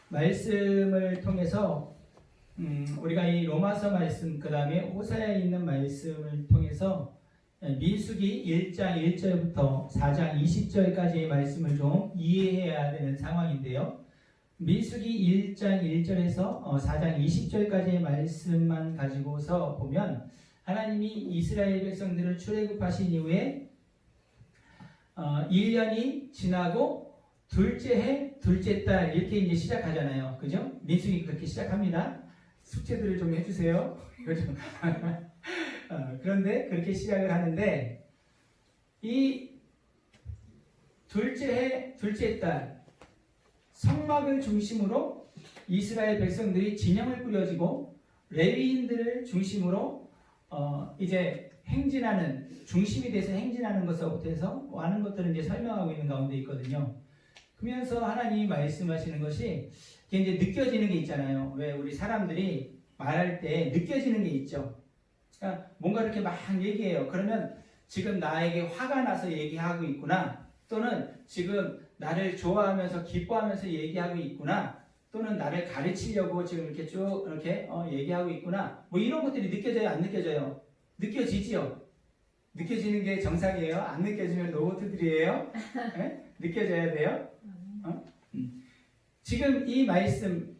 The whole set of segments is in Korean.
말씀을 통해서 우리가 이 로마서 말씀 그 다음에 호사야에 있는 말씀을 통해서 민수기 1장 1절부터 4장 20절까지의 말씀을 좀 이해해야 되는 상황인데요. 민수기 1장 1절에서 4장 20절까지의 말씀만 가지고서 보면 하나님이 이스라엘 백성들을 출애굽하신 이후에 1년이 지나고 둘째 해, 둘째 달 이렇게 이제 시작하잖아요. 그죠? 민수기 그렇게 시작합니다. 숙제들을 좀 해주세요. 그죠? 그런데 그렇게 시작을 하는데 이 둘째 해, 둘째 달 성막을 중심으로 이스라엘 백성들이 진영을 꾸려지고 레위인들을 중심으로 이제 행진하는 중심이 돼서 행진하는 것부터 해서 많은 것들을 이제 설명하고 있는 가운데 있거든요. 그러면서 하나님이 말씀하시는 것이 이제 느껴지는 게 있잖아요. 왜 우리 사람들이 말할 때 느껴지는 게 있죠. 그러니까 뭔가 이렇게 막 얘기해요. 그러면 지금 나에게 화가 나서 얘기하고 있구나. 또는 지금 나를 좋아하면서 기뻐하면서 얘기하고 있구나. 또는 나를 가르치려고 지금 이렇게 쭉 이렇게 얘기하고 있구나. 뭐 이런 것들이 느껴져요? 안 느껴져요? 느껴지지요? 느껴지는 게 정상이에요? 안 느껴지면 로봇들이에요? 네? 느껴져야 돼요? 지금 이 말씀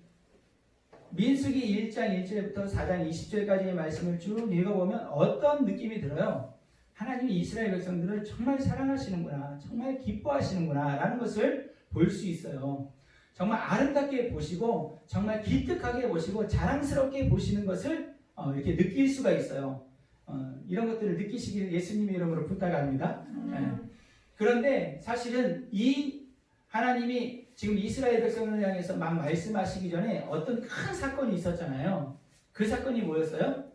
민수기 1장 1절부터 4장 20절까지의 말씀을 쭉 읽어보면 어떤 느낌이 들어요? 하나님이 이스라엘 백성들을 정말 사랑하시는구나, 정말 기뻐하시는구나 라는 것을 볼 수 있어요. 정말 아름답게 보시고 정말 기특하게 보시고 자랑스럽게 보시는 것을 이렇게 느낄 수가 있어요. 이런 것들을 느끼시기를 예수님의 이름으로 부탁합니다. 그런데 사실은 이 하나님이 지금 이스라엘 백성을 향해서 막 말씀하시기 전에 어떤 큰 사건이 있었잖아요. 그 사건이 뭐였어요?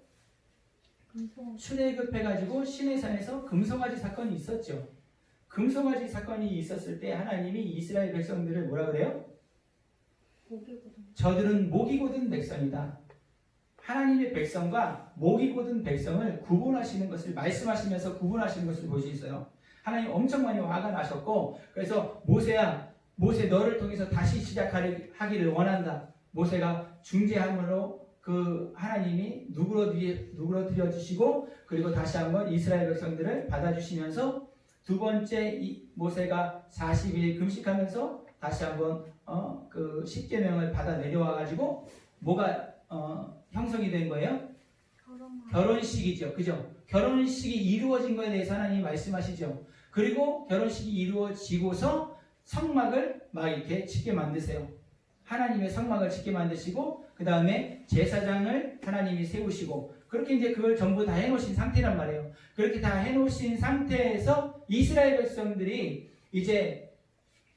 출애굽해가지고 시내산에서 금송아지 사건이 있었죠. 금송아지 사건이 있었을 때 하나님이 이스라엘 백성들을 뭐라 그래요? 저들은 목이 곧은 백성이다. 하나님의 백성과 목이 곧은 백성을 구분하시는 것을 말씀하시면서 구분하시는 것을 볼 수 있어요. 하나님 엄청 많이 화가 나셨고 그래서 모세 너를 통해서 다시 시작하기를 원한다. 모세가 중재함으로 그 하나님이 누그러뜨려 주시고 그리고 다시 한번 이스라엘 백성들을 받아주시면서 두 번째 모세가 40일 금식하면서 다시 한번 그 십계명을 받아 내려와 가지고 뭐가 형성이 된 거예요? 결혼식이죠. 그죠? 결혼식이 이루어진 거에 대해서 하나님이 말씀하시죠. 그리고 결혼식이 이루어지고서 성막을 막 이렇게 짓게 만드세요. 하나님의 성막을 짓게 만드시고 그 다음에 제사장을 하나님이 세우시고 그렇게 이제 그걸 전부 다 해놓으신 상태란 말이에요. 그렇게 다 해놓으신 상태에서 이스라엘 백성들이 이제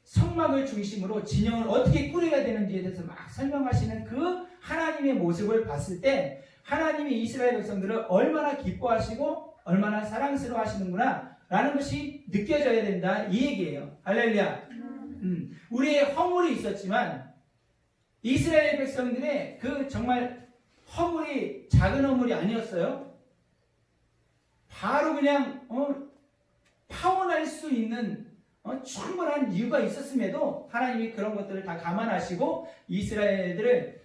성막을 중심으로 진영을 어떻게 꾸려야 되는지에 대해서 막 설명하시는 그 하나님의 모습을 봤을 때 하나님이 이스라엘 백성들을 얼마나 기뻐하시고 얼마나 사랑스러워 하시는구나 라는 것이 느껴져야 된다 이 얘기예요. 할렐루야. 우리의 허물이 있었지만 이스라엘 백성들의 그 정말 허물이 작은 허물이 아니었어요. 바로 그냥 파혼할 수 있는 충분한 이유가 있었음에도 하나님이 그런 것들을 다 감안하시고 이스라엘들을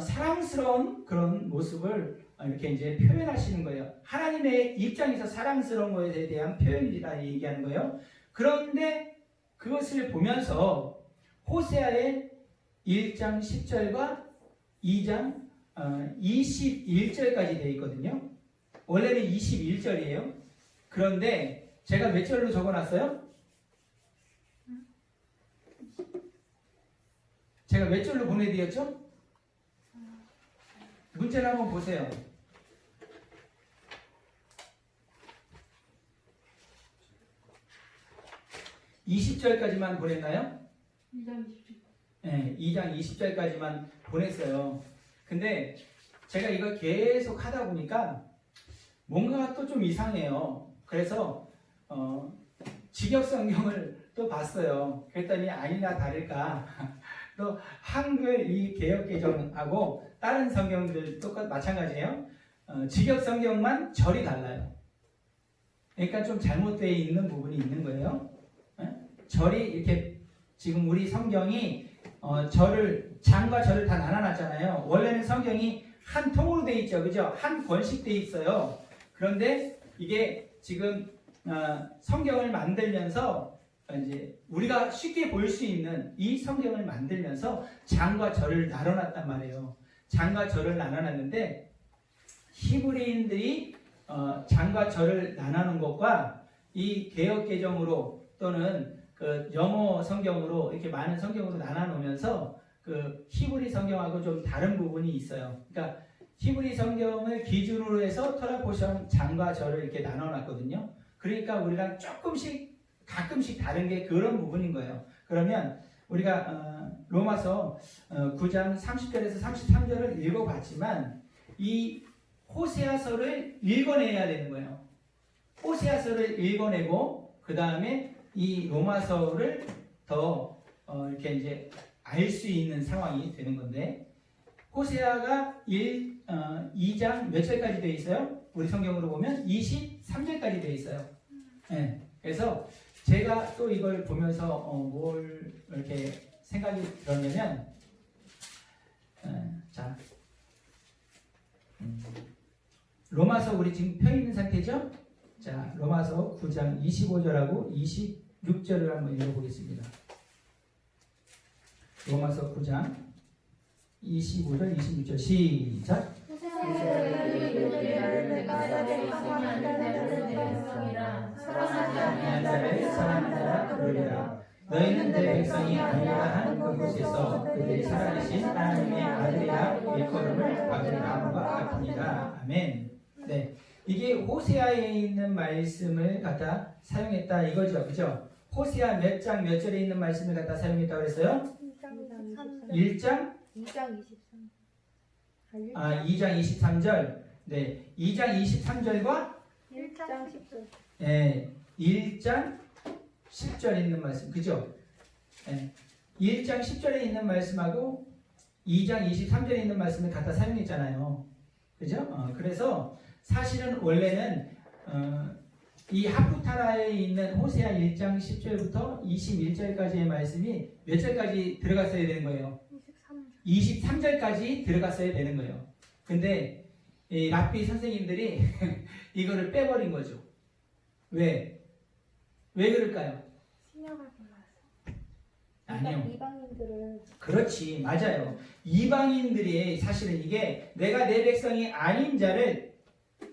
사랑스러운 그런 모습을 이렇게 이제 표현하시는 거예요. 하나님의 입장에서 사랑스러운 것에 대한 표현이다 얘기하는 거예요. 그런데 그것을 보면서 호세아의 1장 10절과 2장 21절까지 되어 있거든요. 원래는 21절이에요. 그런데 제가 몇 절로 적어놨어요? 제가 몇 절로 보내드렸죠? 문제를 한번 보세요. 20절까지만 보냈나요? 2장 20절. 네, 2장 20절까지만 보냈어요. 근데 제가 이걸 계속 하다 보니까 뭔가 또 좀 이상해요. 그래서 직역성경을 또 봤어요. 그랬더니 아니나 다를까 또 한글 이 개역개정하고 다른 성경들 마찬가지예요. 직역성경만 절이 달라요. 그러니까 좀 잘못되어 있는 부분이 있는 거예요. 절이 이렇게 지금 우리 성경이 장과 절을 다 나눠놨잖아요. 원래는 성경이 한 통으로 돼 있죠, 그죠? 한 권씩 돼 있어요. 그런데 이게 지금 성경을 만들면서 이제 우리가 쉽게 볼 수 있는 이 성경을 만들면서 장과 절을 나눠놨단 말이에요. 장과 절을 나눠놨는데 히브리인들이 장과 절을 나누는 것과 이 개역 개정으로 또는 그 영어 성경으로 이렇게 많은 성경으로 나눠놓으면서 그 히브리 성경하고 좀 다른 부분이 있어요. 그러니까 히브리 성경을 기준으로 해서 토라 포션 장과 절을 이렇게 나눠놨거든요. 그러니까 우리랑 조금씩 가끔씩 다른 게 그런 부분인 거예요. 그러면 우리가 로마서 9장 30절에서 33절을 읽어봤지만 이 호세아서를 읽어내야 되는 거예요. 호세아서를 읽어내고 그 다음에 이 로마서를 더 이렇게 이제 알 수 있는 상황이 되는 건데 호세아가 2장 몇 절까지 되어 있어요? 우리 성경으로 보면 23절까지 되어 있어요. 네. 그래서 제가 또 이걸 보면서 뭘 이렇게 생각이 들었냐면 자 로마서 우리 지금 펴 있는 상태죠? 자 로마서 9장 25절하고 26절을 한번 읽어보겠습니다. 로마서 9장 25절 26절 시작. 너희는 내 백성이 아니라 한 그곳에서 그들이 살아계신 하나님의 아들이라 일컬음을 받으리라 함과 같으니라. 아멘. 네, 이게 호세아에 있는 말씀을 갖다 사용했다 이거죠, 그죠? 호세아 몇 장 몇 절에 있는 말씀을 갖다 사용했다고 그랬어요? 1장 23. 2장 23절. 네, 2장 23절과 1장 10절. 네, 1장 10절에 있는 말씀, 그죠? 네, 1장 10절에 있는 말씀하고 2장 23절에 있는 말씀을 갖다 사용했잖아요. 그죠? 그래서 사실은 원래는 이 하프타라에 있는 호세아 1장 10절부터 21절까지의 말씀이 몇 절까지 들어갔어야 되는 거예요? 23절까지 들어갔어야 되는 거예요. 근데 이 랍비 선생님들이 이거를 빼버린 거죠. 왜 그럴까요? 신약을 몰라서. 아니요. 이방인들을. 그렇지, 맞아요. 이방인들이 사실은 이게 내가 내 백성이 아닌 자를,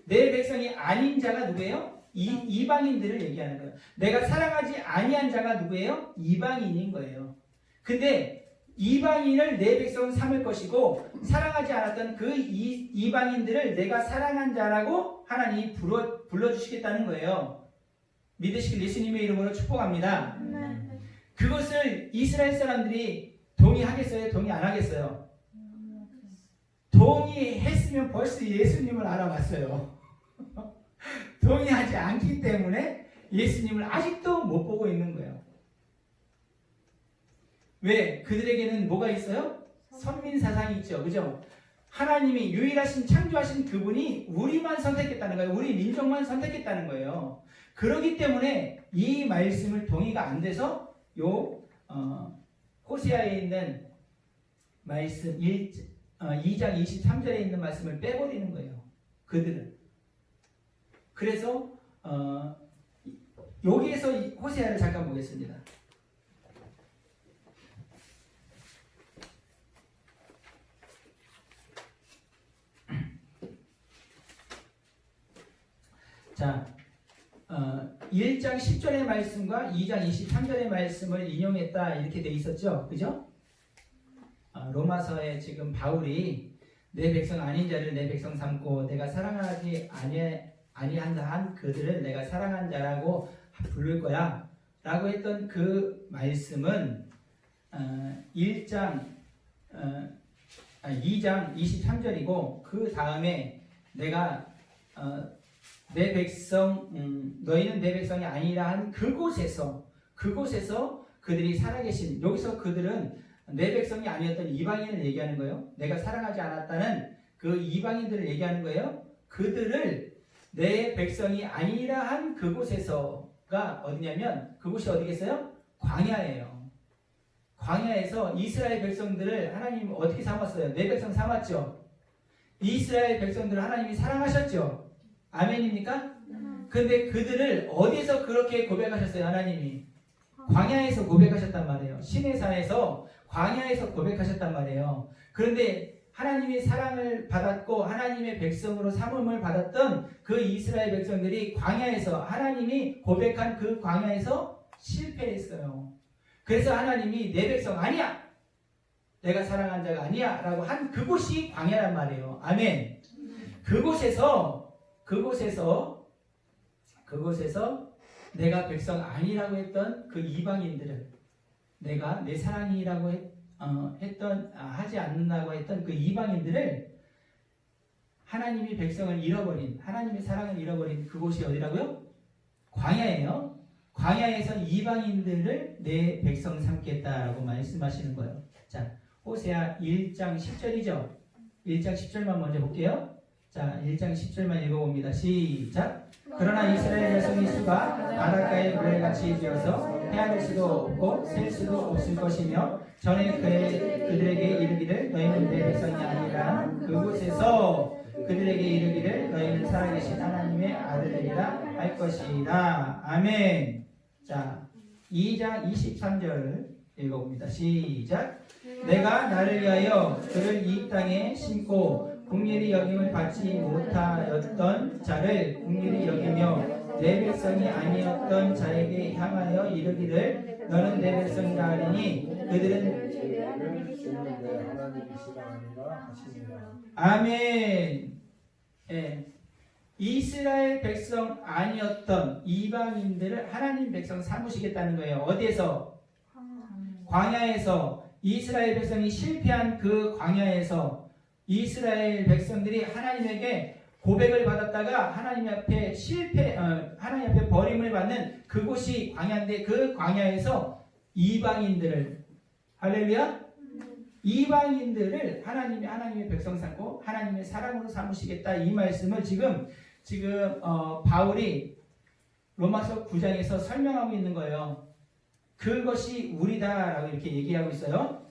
내 백성이 아닌 자가 누구예요? 이방인들을 얘기하는 거예요. 내가 사랑하지 아니한 자가 누구예요? 이방인인 거예요. 근데 이방인을 내 백성 삼을 것이고 사랑하지 않았던 그 이방인들을 내가 사랑한 자라고 하나님이 불러주시겠다는 거예요. 믿으시길 예수님의 이름으로 축복합니다. 그것을 이스라엘 사람들이 동의하겠어요? 동의 안 하겠어요? 동의했으면 벌써 예수님을 알아봤어요. 동의하지 않기 때문에 예수님을 아직도 못 보고 있는 거예요. 왜? 그들에게는 뭐가 있어요? 선민사상이 있죠. 그죠? 하나님이 유일하신 창조하신 그분이 우리만 선택했다는 거예요. 우리 민족만 선택했다는 거예요. 그렇기 때문에 이 말씀을 동의가 안 돼서 호세아에 있는 말씀 2장 23절에 있는 말씀을 빼버리는 거예요. 그들은. 그래서 여기에서 호세아를 잠깐 보겠습니다. 자, 1장 10절의 말씀과 2장 23절의 말씀을 인용했다 이렇게 돼 있었죠, 그죠? 로마서에 지금 바울이 내 백성 아닌 자를 내 백성 삼고 내가 사랑하지 아니한다 한 그들을 내가 사랑한 자라고 부를 거야 라고 했던 그 말씀은 2장 23절이고 그 다음에 내가 내 백성 너희는 내 백성이 아니라 한 그곳에서 그들이 살아계신, 여기서 그들은 내 백성이 아니었던 이방인을 얘기하는 거예요. 내가 사랑하지 않았다는 그 이방인들을 얘기하는 거예요. 그들을 내 백성이 아니라 한 그곳에서가 어디냐면 그곳이 어디겠어요? 광야예요. 광야에서 이스라엘 백성들을 하나님 어떻게 삼았어요? 내 백성 삼았죠. 이스라엘 백성들을 하나님이 사랑하셨죠. 아멘입니까? 근데 그들을 어디서 그렇게 고백하셨어요? 하나님이 광야에서 고백하셨단 말이에요. 시내산에서 광야에서 고백하셨단 말이에요. 그런데 하나님의 사랑을 받았고 하나님의 백성으로 삼음을 받았던 그 이스라엘 백성들이 광야에서 하나님이 고백한 그 광야에서 실패했어요. 그래서 하나님이 내 백성 아니야, 내가 사랑한 자가 아니야 라고 한 그곳이 광야란 말이에요. 아멘. 그곳에서 내가 백성 아니라고 했던 그 이방인들을, 내가 내 사랑이라고 하지 않는다고 했던 그 이방인들을, 하나님이 백성을 잃어버린, 하나님의 사랑을 잃어버린 그곳이 어디라고요? 광야예요. 광야에서 이방인들을 내 백성 삼겠다라고 말씀하시는 거예요. 자, 호세아 1장 10절이죠. 1장 10절만 먼저 볼게요. 자, 1장 10절만 읽어봅니다. 시작. 그러나 이스라엘 백성의 수가 바닷가의 모래같이 되어서 헤아릴 수도 없고 셀 수도 없을 것이며 전에 그들에게 이르기를 너희는 내 백성이 아니라 그곳에서 그들에게 이르기를 너희는 살아계신 하나님의 아들들이라 할 것이다. 아멘. 자, 2장 23절 읽어봅니다. 시작. 내가 나를 위하여 그를 이 땅에 심고 긍휼히 여김을 받지 못하였던 자를 긍휼히 여기며 내 백성이 아니었던 자에게 향하여 이르기를 너는 내 백성이라 하리니 그들은 아멘. 예. 이스라엘 백성 아니었던 이방인들을 하나님 백성 삼으시겠다는 거예요. 어디에서? 광야에서. 이스라엘 백성이 실패한 그 광야에서 이스라엘 백성들이 하나님에게 고백을 받았다가 하나님 앞에 하나님 앞에 버림을 받는 그곳이 광야인데, 그 광야에서 이방인들을, 할렐루야, 이방인들을 하나님의 백성 삼고 하나님의 사랑으로 삼으시겠다, 이 말씀을 지금 바울이 로마서 9장에서 설명하고 있는 거예요. 그것이 우리다라고 이렇게 얘기하고 있어요.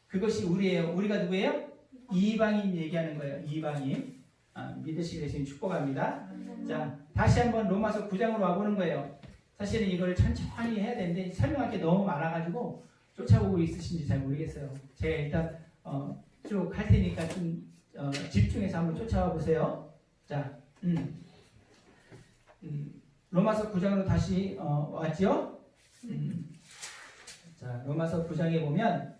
그것이 우리예요. 우리가 누구예요? 이방인 얘기하는 거예요. 이방인. 믿으시게 되시면 축복합니다. 자, 다시 한번 로마서 9장으로 와보는 거예요. 사실은 이걸 천천히 해야 되는데 설명할 게 너무 많아가지고 쫓아오고 있으신지 잘 모르겠어요. 제가 일단 쭉 할 테니까 좀 집중해서 한번 쫓아와 보세요. 자, 로마서 9장으로 다시 왔죠? 자, 로마서 9장에 보면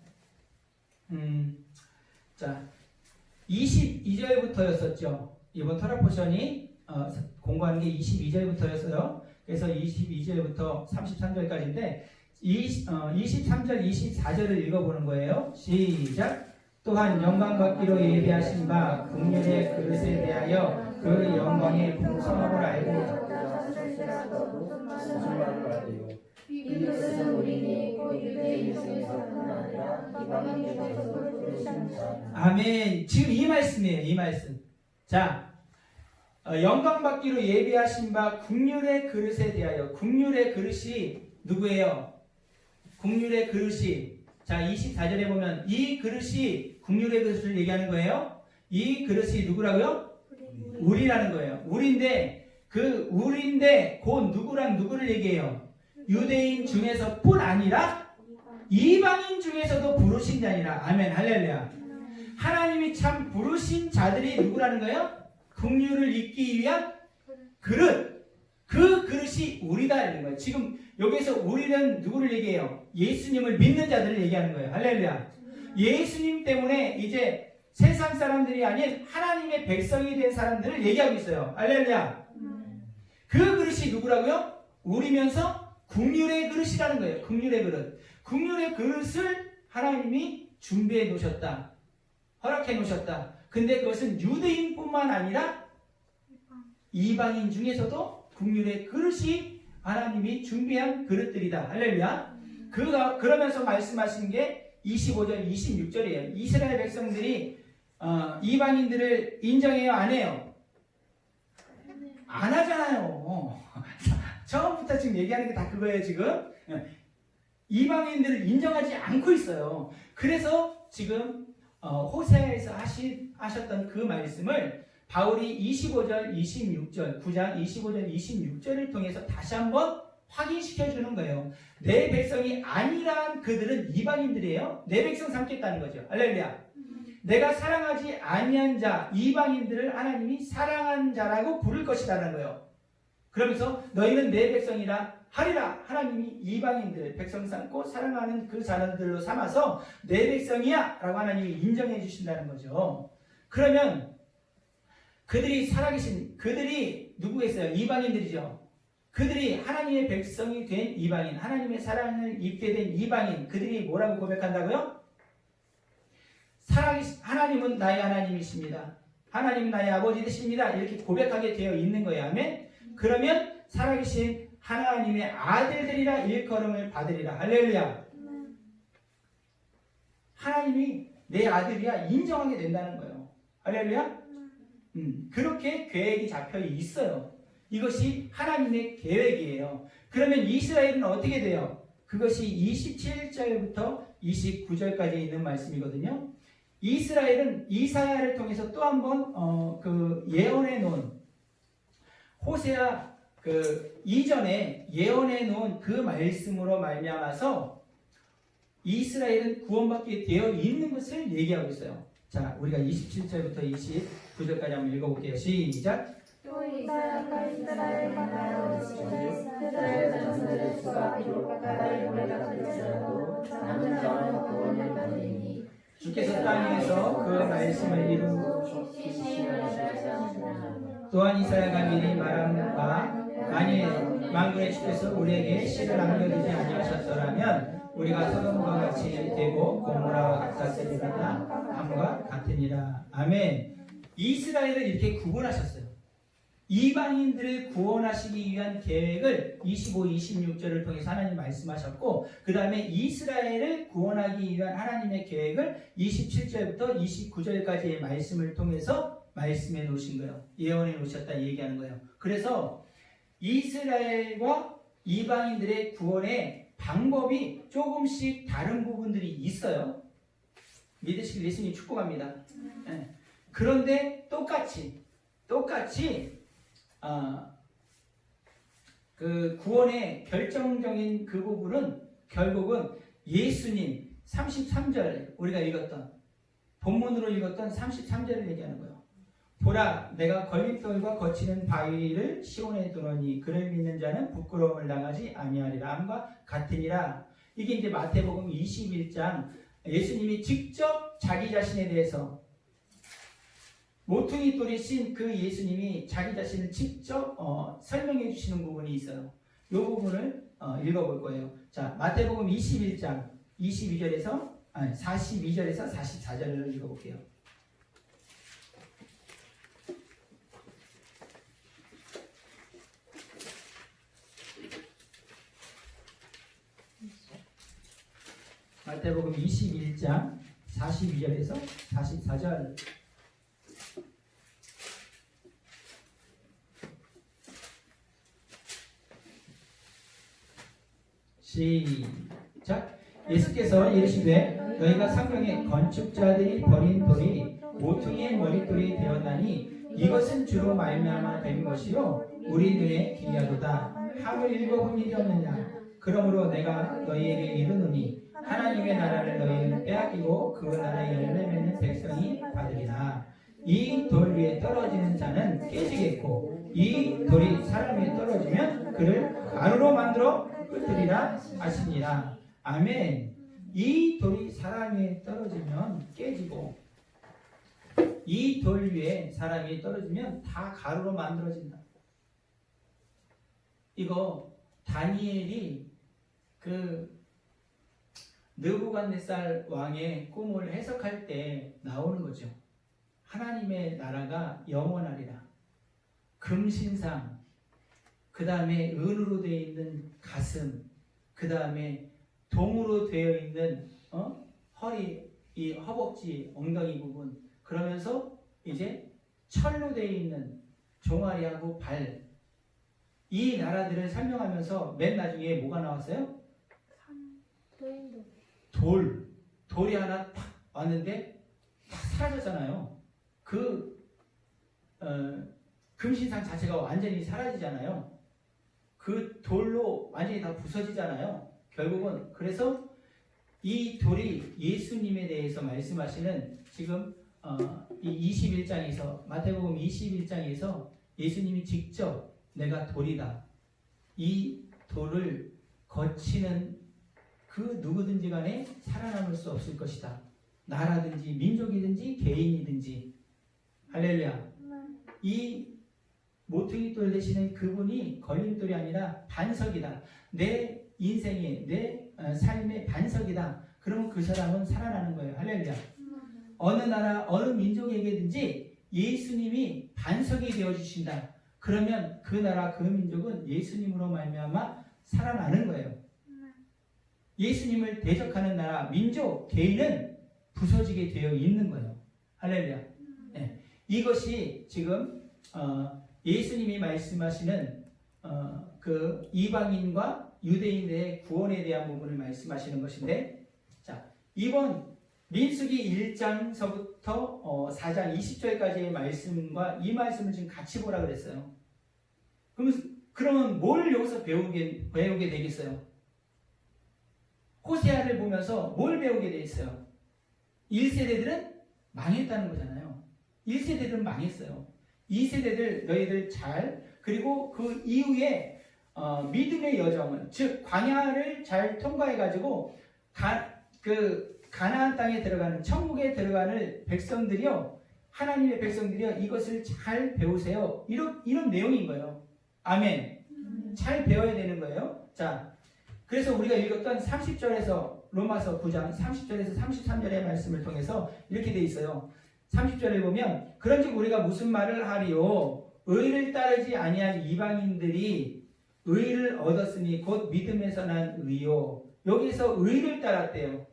자, 22절부터였었죠. 이번 터라 포션이 공부하는 게 22절부터였어요. 그래서 22절부터 33절까지인데 23절, 24절을 읽어보는 거예요. 시작. 또한 영광 받기로 예비하신 바 긍휼의 그릇에 대하여 그 영광의 풍성함을 알고 이것은 우리니 곧 유대인 중에서뿐 아니라 이방인 중에서도 부르신 자. 아멘. 지금 이 말씀이에요. 이 말씀. 자, 영광 받기로 예비하신 바 긍휼의 그릇에 대하여. 긍휼의 그릇이 누구예요? 긍휼의 그릇이, 자 24절에 보면 이 그릇이 긍휼의 그릇을 얘기하는 거예요. 이 그릇이 누구라고요? 우리라는 거예요. 우리인데 곧 누구랑 누구를 얘기해요? 유대인 중에서뿐 아니라 이방인 중에서도 부르신 자니라. 아멘. 할렐루야. 하나님이 참 부르신 자들이 누구라는 거예요? 긍휼을 입기 위한 그릇. 그 그릇이 우리다 이런 거예요. 지금 여기서 우리는 누구를 얘기해요? 예수님을 믿는 자들을 얘기하는 거예요. 할렐루야. 예수님 때문에 이제 세상 사람들이 아닌 하나님의 백성이 된 사람들을 얘기하고 있어요. 할렐루야. 그 그릇이 누구라고요? 우리면서 긍휼의 그릇이라는 거예요. 긍휼의 그릇. 긍휼의 그릇을 하나님이 준비해 놓으셨다. 허락해 놓으셨다. 근데 그것은 유대인뿐만 아니라 이방인 중에서도 긍휼의 그릇이 하나님이 준비한 그릇들이다. 할렐루야. 그러면서 말씀하신 게 25절, 26절이에요. 이스라엘 백성들이 이방인들을 인정해요? 안 해요? 안 하잖아요. 처음부터 지금 얘기하는 게 다 그거예요. 지금 이방인들을 인정하지 않고 있어요. 그래서 지금 호세아에서 하셨던 그 말씀을 바울이 25절, 26절, 9장 25절, 26절을 통해서 다시 한번 확인시켜 주는 거예요. 내 백성이 아니란 그들은 이방인들이에요. 내 백성 삼겠다는 거죠. 할렐루야. 내가 사랑하지 아니한 자, 이방인들을 하나님이 사랑한 자라고 부를 것이라는 거예요. 그러면서 너희는 내 백성이라 하리라. 하나님이 이방인들 백성 삼고 사랑하는 그 자녀들로 삼아서 내 백성이야 라고 하나님이 인정해 주신다는 거죠. 그러면 그들이 살아계신 그들이 누구겠어요? 이방인들이죠. 그들이 하나님의 백성이 된 이방인, 하나님의 사랑을 입게 된 이방인, 그들이 뭐라고 고백한다고요? 하나님은 나의 하나님이십니다. 하나님은 나의 아버지 되십니다. 이렇게 고백하게 되어 있는 거예요. 아멘. 그러면 살아계신 하나님의 아들들이라 일컬음을 받으리라. 할렐루야. 하나님이 내 아들이야 인정하게 된다는 거예요. 할렐루야. 그렇게 계획이 잡혀 있어요. 이것이 하나님의 계획이에요. 그러면 이스라엘은 어떻게 돼요? 그것이 27절부터 29절까지 있는 말씀이거든요. 이스라엘은 이사야를 통해서 또 한 번 예언해 놓은 호세아 이전에 예언해 놓은 그 말씀으로 말미암아서 이스라엘은 구원받게 되어 있는 것을 얘기하고 있어요. 자, 우리가 27절부터 29절까지 한번 읽어볼게요. 시작. 또 이사야가 이스라엘과 나아오시되 그들의 자손들의 수가 비록 가까이 오래가 될지라도 남은 자는 구원을 받으리니 주께서 땅 위에서 그 말씀을 이루고 또한 이사야가 미리 말한 바 만일 만군의 주께서 우리에게 시를 남겨두지 아니하셨더라면 우리가 소돔과 같이 되고 고모라와 같았으리라 함과 같으니라. 아멘. 이스라엘을 이렇게 구분하셨어요. 이방인들을 구원하시기 위한 계획을 25, 26절을 통해서 하나님 말씀하셨고, 그 다음에 이스라엘을 구원하기 위한 하나님의 계획을 27절부터 29절까지의 말씀을 통해서 말씀해 놓으신 거예요. 예언해 놓으셨다 얘기하는 거예요. 그래서 이스라엘과 이방인들의 구원의 방법이 조금씩 다른 부분들이 있어요. 믿으시길 예수님 축복합니다. 네. 그런데 똑같이 그 구원의 결정적인 그 부분은 결국은 예수님 33절 우리가 읽었던 본문으로 읽었던 33절을 얘기하는 거예요. 보라 내가 걸림돌과 거치는 바위를 시온에 두노니 그를 믿는 자는 부끄러움을 당하지 아니하리라 함과 같으니라. 이게 이제 마태복음 21장 예수님이 직접 자기 자신에 대해서 모퉁이 돌이 신 그 예수님이 자기 자신을 직접 설명해 주시는 부분이 있어요. 이 부분을 읽어볼 거예요. 자, 마태복음 21장 42절에서 44절을 읽어볼게요. 마태복음 21장 42절에서 44절. 시작. 예수께서 이르시되 너희가 성경에 건축자들이 버린 돌이 모퉁이의 머릿돌이 되었나니 이것은 주로 말미암아 된 것이요 우리 눈에 기이하도다. 함을 읽어본 일이 없느냐. 그러므로 내가 너희에게 이르노니 하나님의 나라를 너희는 빼앗기고 그 나라의 열매 맺는 백성이 받으리라. 이 돌 위에 떨어지는 자는 깨지겠고 이 돌이 사람 위에 떨어지면 그를 가루로 만들어 흩으리라 하시니라. 아멘. 이 돌이 사람 위에 떨어지면 깨지고 이 돌 위에 사람이 떨어지면 다 가루로 만들어진다. 이거 다니엘이 그 느부갓네살 왕의 꿈을 해석할 때 나오는 거죠. 하나님의 나라가 영원하리라. 금신상, 그 다음에 은으로 되어 있는 가슴, 그 다음에 동으로 되어 있는 허리, 이 허벅지, 엉덩이 부분, 그러면서 이제 철로 되어 있는 종아리하고 발, 이 나라들을 설명하면서 맨 나중에 뭐가 나왔어요? 돌이 하나 탁 왔는데 탁 사라졌잖아요. 금신상 자체가 완전히 사라지잖아요. 그 돌로 완전히 다 부서지잖아요. 결국은 그래서 이 돌이 예수님에 대해서 말씀하시는 지금 이 21장에서 마태복음 21장에서 예수님이 직접 내가 돌이다. 이 돌을 거치는 그 누구든지 간에 살아남을 수 없을 것이다. 나라든지 민족이든지 개인이든지. 할렐루야. 이 모퉁이 돌 되시는 그분이 걸림돌이 아니라 반석이다. 내 인생의 내 삶의 반석이다. 그러면 그 사람은 살아나는 거예요. 할렐루야. 어느 나라 어느 민족에게든지 예수님이 반석이 되어주신다. 그러면 그 나라 그 민족은 예수님으로 말미암아 살아나는 거예요. 예수님을 대적하는 나라 민족 개인은 부서지게 되어 있는 거예요. 할렐루야. 네. 이것이 지금 예수님이 말씀하시는 그 이방인과 유대인의 구원에 대한 부분을 말씀하시는 것인데, 자, 이번 민수기 1장서부터 4장 20절까지의 말씀과 이 말씀을 지금 같이 보라 그랬어요. 그러면 뭘 여기서 배우게 되겠어요? 호세아를 보면서 뭘 배우게 돼 있어요? 1세대들은 망했다는 거잖아요. 1세대들은 망했어요. 2세대들 너희들 그리고 그 이후에 믿음의 여정을, 즉 광야를 잘 통과해가지고 가나안 땅에 들어가는, 천국에 들어가는 백성들이요, 하나님의 백성들이요, 이것을 잘 배우세요. 이런 내용인 거예요. 아멘. 잘 배워야 되는 거예요. 자, 그래서 우리가 읽었던 30절에서 로마서 9장 30절에서 33절의 말씀을 통해서 이렇게 돼 있어요. 30절에 보면 그런즉 우리가 무슨 말을 하리요? 의를 따르지 아니한 이방인들이 의를 얻었으니 곧 믿음에서 난 의요. 여기서 의를 따랐대요.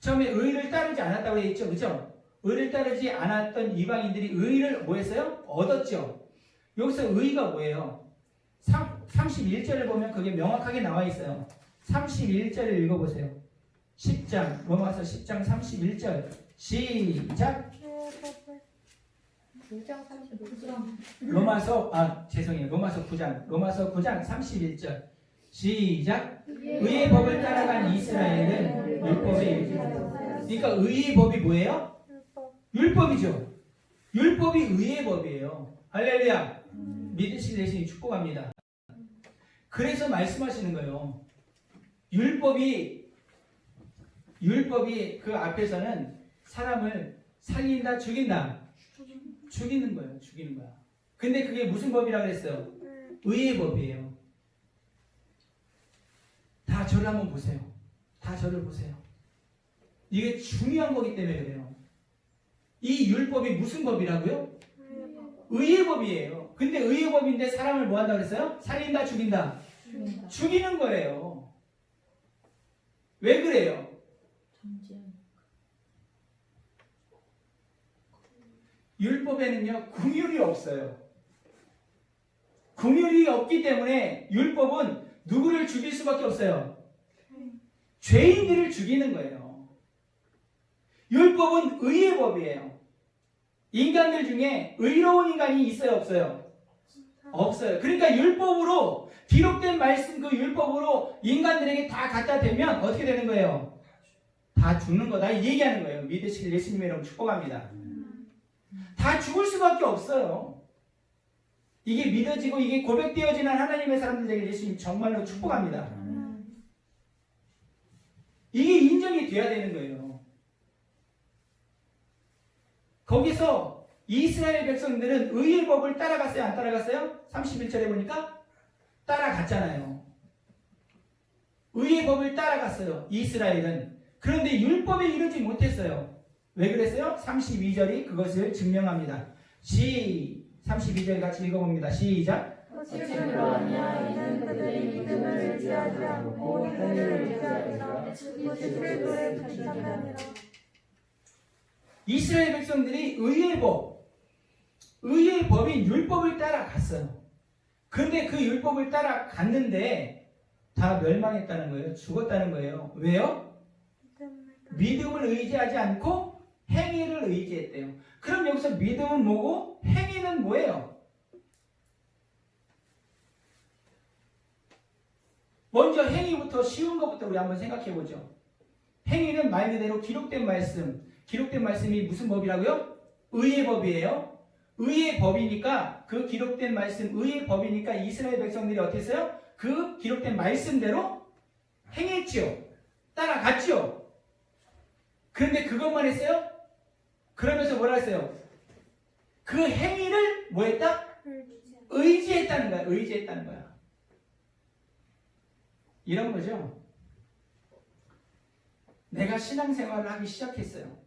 처음에 의를 따르지 않았다고 했죠. 그렇죠? 의를 따르지 않았던 이방인들이 의를 뭐 했어요? 얻었죠. 여기서 의가 뭐예요? 31절을 보면 그게 명확하게 나와 있어요. 31절을 읽어보세요. 10장, 로마서 10장 31절 시작. 로마서 9장 31절 시작. 의의 법을 따라간 이스라엘은 율법에 유지하였다. 그러니까 의의 법이 뭐예요? 율법이죠. 율법이 의의 법이에요. 할렐루야. 믿으실 예수님 축복합니다. 그래서 말씀하시는 거예요. 율법이 그 앞에서는 사람을 살린다, 죽인다. 죽이는 거예요. 죽이는 거야. 근데 그게 무슨 법이라고 그랬어요? 의의 법이에요. 다 저를 한번 보세요. 다 저를 보세요. 이게 중요한 거기 때문에 그래요. 이 율법이 무슨 법이라고요? 의의 법이에요. 근데 의의 법인데 사람을 뭐 한다고 그랬어요? 살린다, 죽인다. 죽이는 거예요. 왜 그래요? 율법에는요, 긍휼이 없어요. 긍휼이 없기 때문에 율법은 누구를 죽일 수밖에 없어요? 죄인들을 죽이는 거예요. 율법은 의의 법이에요. 인간들 중에 의로운 인간이 있어요, 없어요? 없어요. 그러니까 율법으로 기록된 말씀, 그 율법으로 인간들에게 다 갖다 대면 어떻게 되는 거예요? 다 죽는 거다, 이 얘기하는 거예요. 믿으실 예수님의 이름 축복합니다. 다 죽을 수밖에 없어요. 이게 믿어지고 이게 고백되어지는 하나님의 사람들에게 예수님 정말로 축복합니다. 이게 인정이 돼야 되는 거예요. 거기서 이스라엘 백성들은 의의 법을 따라갔어요? 안 따라갔어요? 31절에 보니까 따라갔잖아요. 의의 법을 따라갔어요. 이스라엘은. 그런데 율법에 이르지 못했어요. 왜 그랬어요? 32절이 그것을 증명합니다. 32절 같이 읽어봅니다. 시작. 실제로 아니야 이는 그들의 믿음을 의지하지 않고 혈을 의지하리라. 그들의 간단하니라. 이스라엘 백성들이 의의 법인 율법을 따라갔어요. 그런데 그 율법을 따라갔는데 다 멸망했다는 거예요. 죽었다는 거예요. 왜요? 믿음을 의지하지 않고 행위를 의지했대요. 그럼 여기서 믿음은 뭐고 행위는 뭐예요? 먼저 행위부터 쉬운 것부터 우리 한번 생각해 보죠. 행위는 말 그대로 기록된 말씀. 기록된 말씀이 무슨 법이라고요? 의의 법이에요. 의의 법이니까 그 기록된 말씀 의의 법이니까 이스라엘 백성들이 어떻게 했어요? 그 기록된 말씀대로 행했지요. 따라갔지요. 그런데 그것만 했어요? 그러면서 뭐라 했어요? 그 행위를 뭐 했다? 의지했다는 거야. 의지했다는 거야. 이런 거죠. 내가 신앙생활을 하기 시작했어요.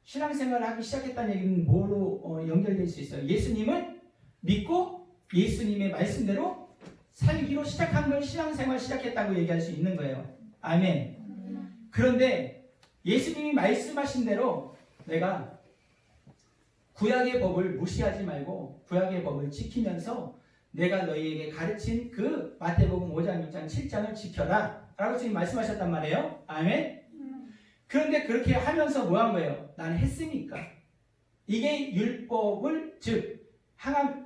신앙생활을 하기 시작했다는 얘기는 뭐로 연결될 수 있어요? 예수님을 믿고 예수님의 말씀대로 살기로 시작한 걸 신앙생활 시작했다고 얘기할 수 있는 거예요. 아멘. 그런데 예수님이 말씀하신 대로 내가 구약의 법을 무시하지 말고 구약의 법을 지키면서 내가 너희에게 가르친 그 마태복음 5장, 6장, 7장을 지켜라 라고 지금 말씀하셨단 말이에요. 아멘. 그런데 그렇게 하면서 뭐 한 거예요? 난 했으니까. 이게 율법을 즉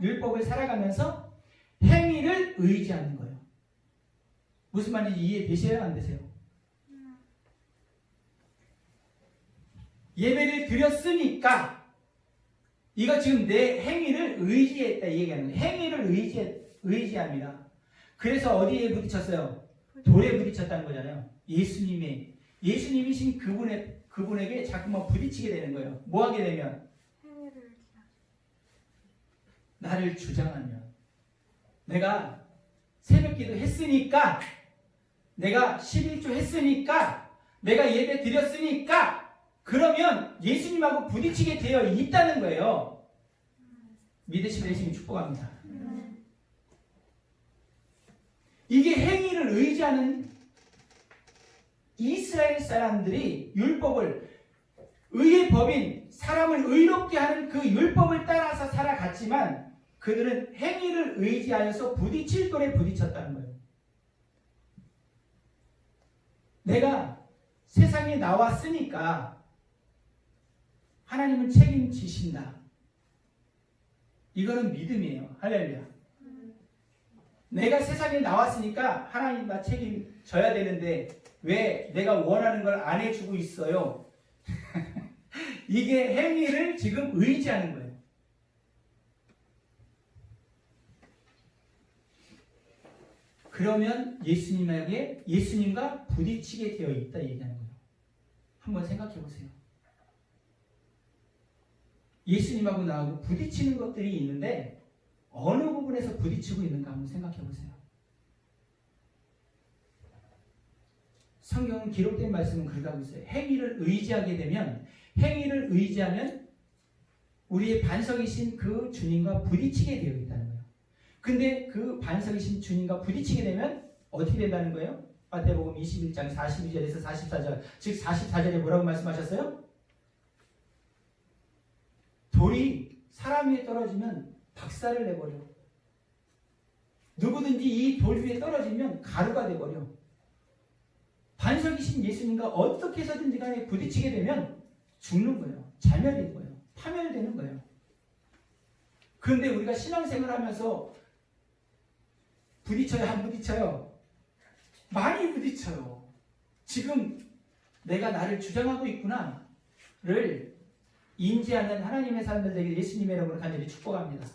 율법을 살아가면서 행위를 의지하는 거예요. 무슨 말인지 이해되세요? 안 되세요? 예배를 드렸으니까 이거 지금 내 행위를 의지했다 이 얘기하는 거예요. 행위를 의지합니다. 그래서 어디에 부딪혔어요? 돌에 부딪혔다는 거잖아요. 예수님이신 그분에게 자꾸만 부딪히게 되는 거예요. 뭐 하게 되면? 나를 주장하면. 내가 새벽기도 했으니까, 내가 11조 했으니까, 내가 예배 드렸으니까, 그러면 예수님하고 부딪히게 되어 있다는 거예요. 믿으시면 예수님 축복합니다. 이게 행위를 의지하는 이스라엘 사람들이 율법을 의의 법인 사람을 의롭게 하는 그 율법을 따라서 살아갔지만 그들은 행위를 의지하여서 부딪힐 돌에 부딪혔다는 거예요. 내가 세상에 나왔으니까 하나님은 책임지신다. 이거는 믿음이에요. 할렐루야. 내가 세상에 나왔으니까 하나님 나 책임져야 되는데 왜 내가 원하는 걸 안 해주고 있어요? 이게 행위를 지금 의지하는 거예요. 그러면 예수님과 부딪히게 되어 있다 얘기하는 거예요. 한번 생각해 보세요. 예수님하고 나하고 부딪히는 것들이 있는데 어느 부분에서 부딪히고 있는가 한번 생각해 보세요. 성경은 기록된 말씀은 그렇게 하고 있어요. 행위를 의지하면 우리의 반석이신 그 주님과 부딪히게 되어 있다는 거예요. 근데 그 반석이신 주님과 부딪히게 되면 어떻게 된다는 거예요? 마태복음 21장 42절에서 44절, 즉 44절에 뭐라고 말씀하셨어요? 돌이 사람 위에 떨어지면 박살을 내버려. 누구든지 이 돌 위에 떨어지면 가루가 돼버려. 반석이신 예수님과 어떻게 해서든지 간에 부딪히게 되면 죽는 거예요. 자멸된 거예요. 파멸되는 거예요. 그런데 우리가 신앙생활 하면서 부딪혀요? 안 부딪혀요? 많이 부딪혀요. 지금 내가 나를 주장하고 있구나를 인지하는 하나님의 사람들 되길 예수님의 이름으로 간절히 축복합니다.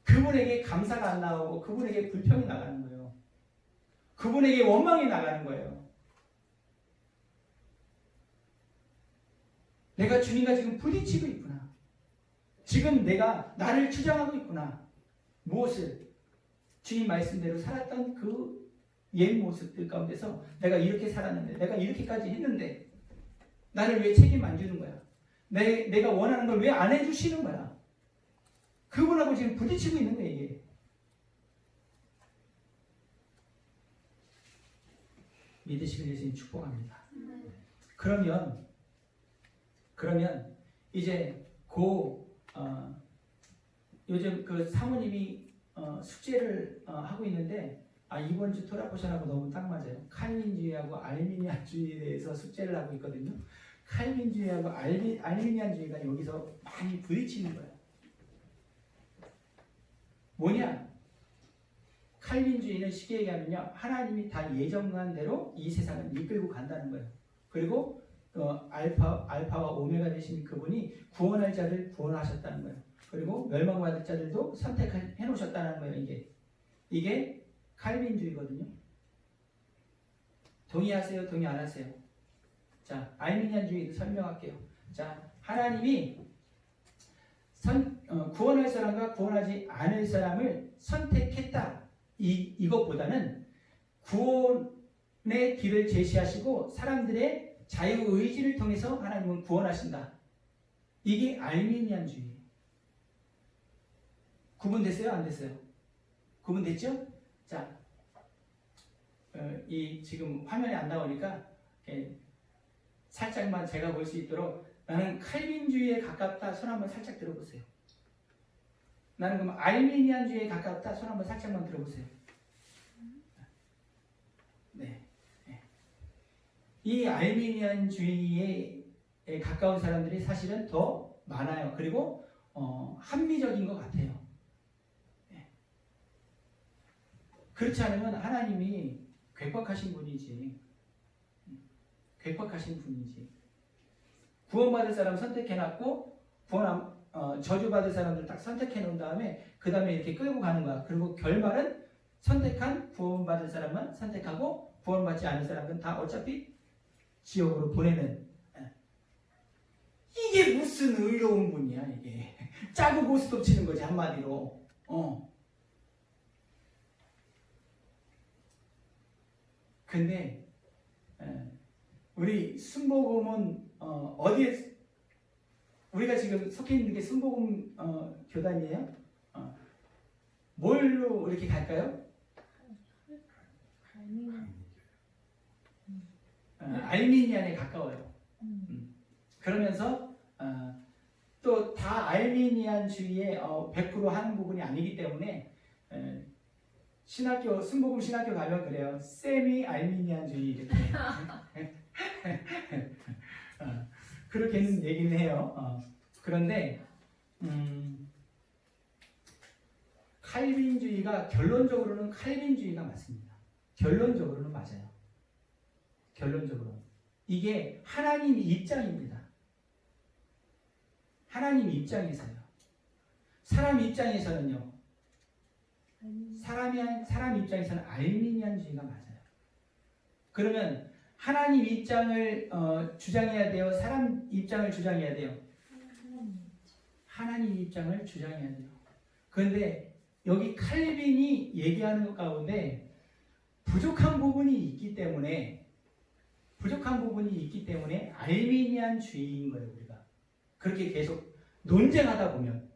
그분에게 감사가 안 나오고 그분에게 불평이 나가는 거예요. 그분에게 원망이 나가는 거예요. 내가 주님과 지금 부딪히고 있구나. 지금 내가 나를 주장하고 있구나. 무엇을? 주님 말씀대로 살았던 그 옛 모습들 가운데서 내가 이렇게 살았는데 내가 이렇게까지 했는데 나를 왜 책임 안 주는 거야? 내가 원하는 걸 왜 안 해주시는 거야? 그분하고 지금 부딪히고 있는 거예요. 이게. 믿으시면 예수님 축복합니다. 그러면 이제 요즘 그 사모님이 숙제를 하고 있는데 이번 주 토라 포션하고 너무 딱 맞아요. 칼빈주의하고 알미니안주의에 대해서 숙제를 하고 있거든요. 칼빈주의하고 알미니안주의가 여기서 많이 부딪히는 거예요. 뭐냐? 칼빈주의는 쉽게 얘기하면요, 하나님이 다 예정한 대로 이 세상을 이끌고 간다는 거예요. 그리고 알파와 오메가 되신 그분이 구원할 자를 구원하셨다는 거예요. 그리고 멸망받을 자들도 선택해 놓으셨다는 거예요. 이게 칼빈주의거든요. 동의하세요? 동의 안 하세요? 자, 알미니안주의도 설명할게요. 자, 하나님이 구원할 사람과 구원하지 않을 사람을 선택했다. 이것보다는 구원의 길을 제시하시고 사람들의 자유의지를 통해서 하나님은 구원하신다. 이게 알미니안주의예요. 구분됐어요? 안 됐어요? 구분됐죠? 자, 지금 화면에 안 나오니까 살짝만 제가 볼 수 있도록 나는 칼빈주의에 가깝다. 손 한번 살짝 들어보세요. 나는 그럼 알미니안주의에 가깝다. 손 한번 살짝만 들어보세요. 네. 이 알미니안주의에 가까운 사람들이 사실은 더 많아요. 그리고 합리적인 것 같아요. 그렇지 않으면 하나님이 괴팍하신 분이지. 괴팍하신 분이지. 구원받을 사람 선택해놨고 저주받을 사람들 딱 선택해놓은 다음에 그 다음에 이렇게 끌고 가는 거야. 그리고 결말은 선택한 구원받을 사람만 선택하고 구원받지 않은 사람은 다 어차피 지옥으로 보내는. 이게 무슨 의로운 분이야 이게. 짜고 고스톱 치는 거지 한마디로. 근데 우리 순복음은 어디에 우리가 지금 속해 있는 게 순복음 교단이에요? 뭘로 이렇게 갈까요? 알미니안에 가까워요. 그러면서 또 다 알미니안주의에 100% 하는 부분이 아니기 때문에 순복음 신학교 가면 그래요. 세미 알미니안주의 이렇게 그렇게는 얘기는 해요. 그런데 칼빈주의가 결론적으로는 칼빈주의가 맞습니다. 결론적으로는 맞아요. 결론적으로 이게 하나님 입장입니다. 하나님 입장에서요. 사람 입장에서는요. 사람 입장에서는 알미니안주의가 맞아요. 그러면 하나님 입장을 주장해야 돼요? 사람 입장을 주장해야 돼요? 하나님 입장을 주장해야 돼요. 그런데 여기 칼빈이 얘기하는 것 가운데 부족한 부분이 있기 때문에 알미니안주의인 거예요. 우리가 그렇게 계속 논쟁하다 보면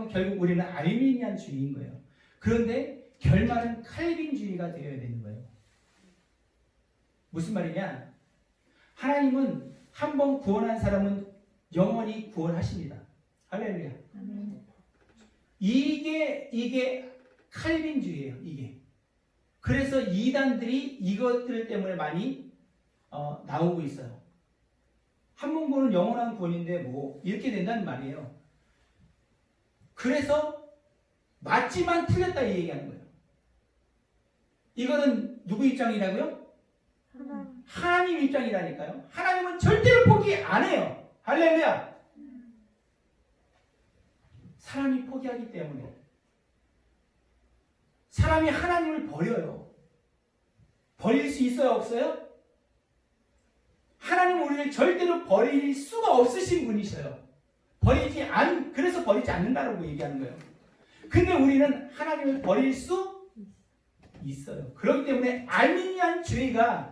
결국 우리는 알미니안주의인 거예요. 그런데 결말은 칼빈주의가 되어야 되는 거예요. 무슨 말이냐? 하나님은 한 번 구원한 사람은 영원히 구원하십니다. 할렐루야. 이게 칼빈주의예요. 이게. 그래서 이단들이 이것들 때문에 많이 나오고 있어요. 한 번 구원은 영원한 구원인데 뭐 이렇게 된다는 말이에요. 그래서 맞지만 틀렸다 이 얘기하는 거예요. 이거는 누구 입장이라고요? 하나님 입장이라니까요. 하나님은 절대로 포기 안 해요. 할렐루야. 사람이 포기하기 때문에 사람이 하나님을 버려요. 버릴 수 있어요? 없어요? 하나님은 우리를 절대로 버릴 수가 없으신 분이셔요. 그래서 버리지 않는다라고 얘기하는 거예요. 근데 우리는 하나님을 버릴 수 있어요. 그렇기 때문에 알미니안주의가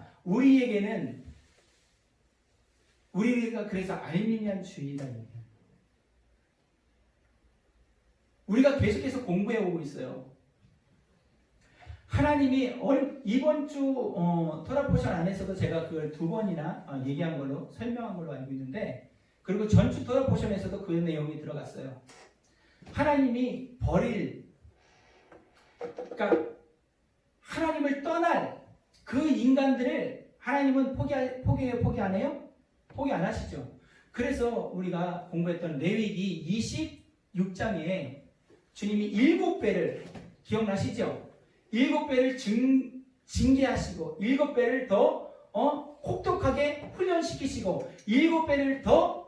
우리가 그래서 알미니안주의다 얘기해요. 우리가 계속해서 공부해 오고 있어요. 하나님이 이번 주 토라 포션 안에서도 제가 그걸 2번이나 얘기한 걸로 설명한 걸로 알고 있는데, 그리고 전주 토라 포션에서도 그 내용이 들어갔어요. 하나님이 버릴 그러니까 하나님을 떠날 그 인간들을 하나님은 포기해요? 포기 안 해요? 포기 안 하시죠. 그래서 우리가 공부했던 레위기 26장에 주님이 7배를 기억나시죠? 7배를 징계하시고 7배를 더 혹독하게 훈련시키시고 7배를 더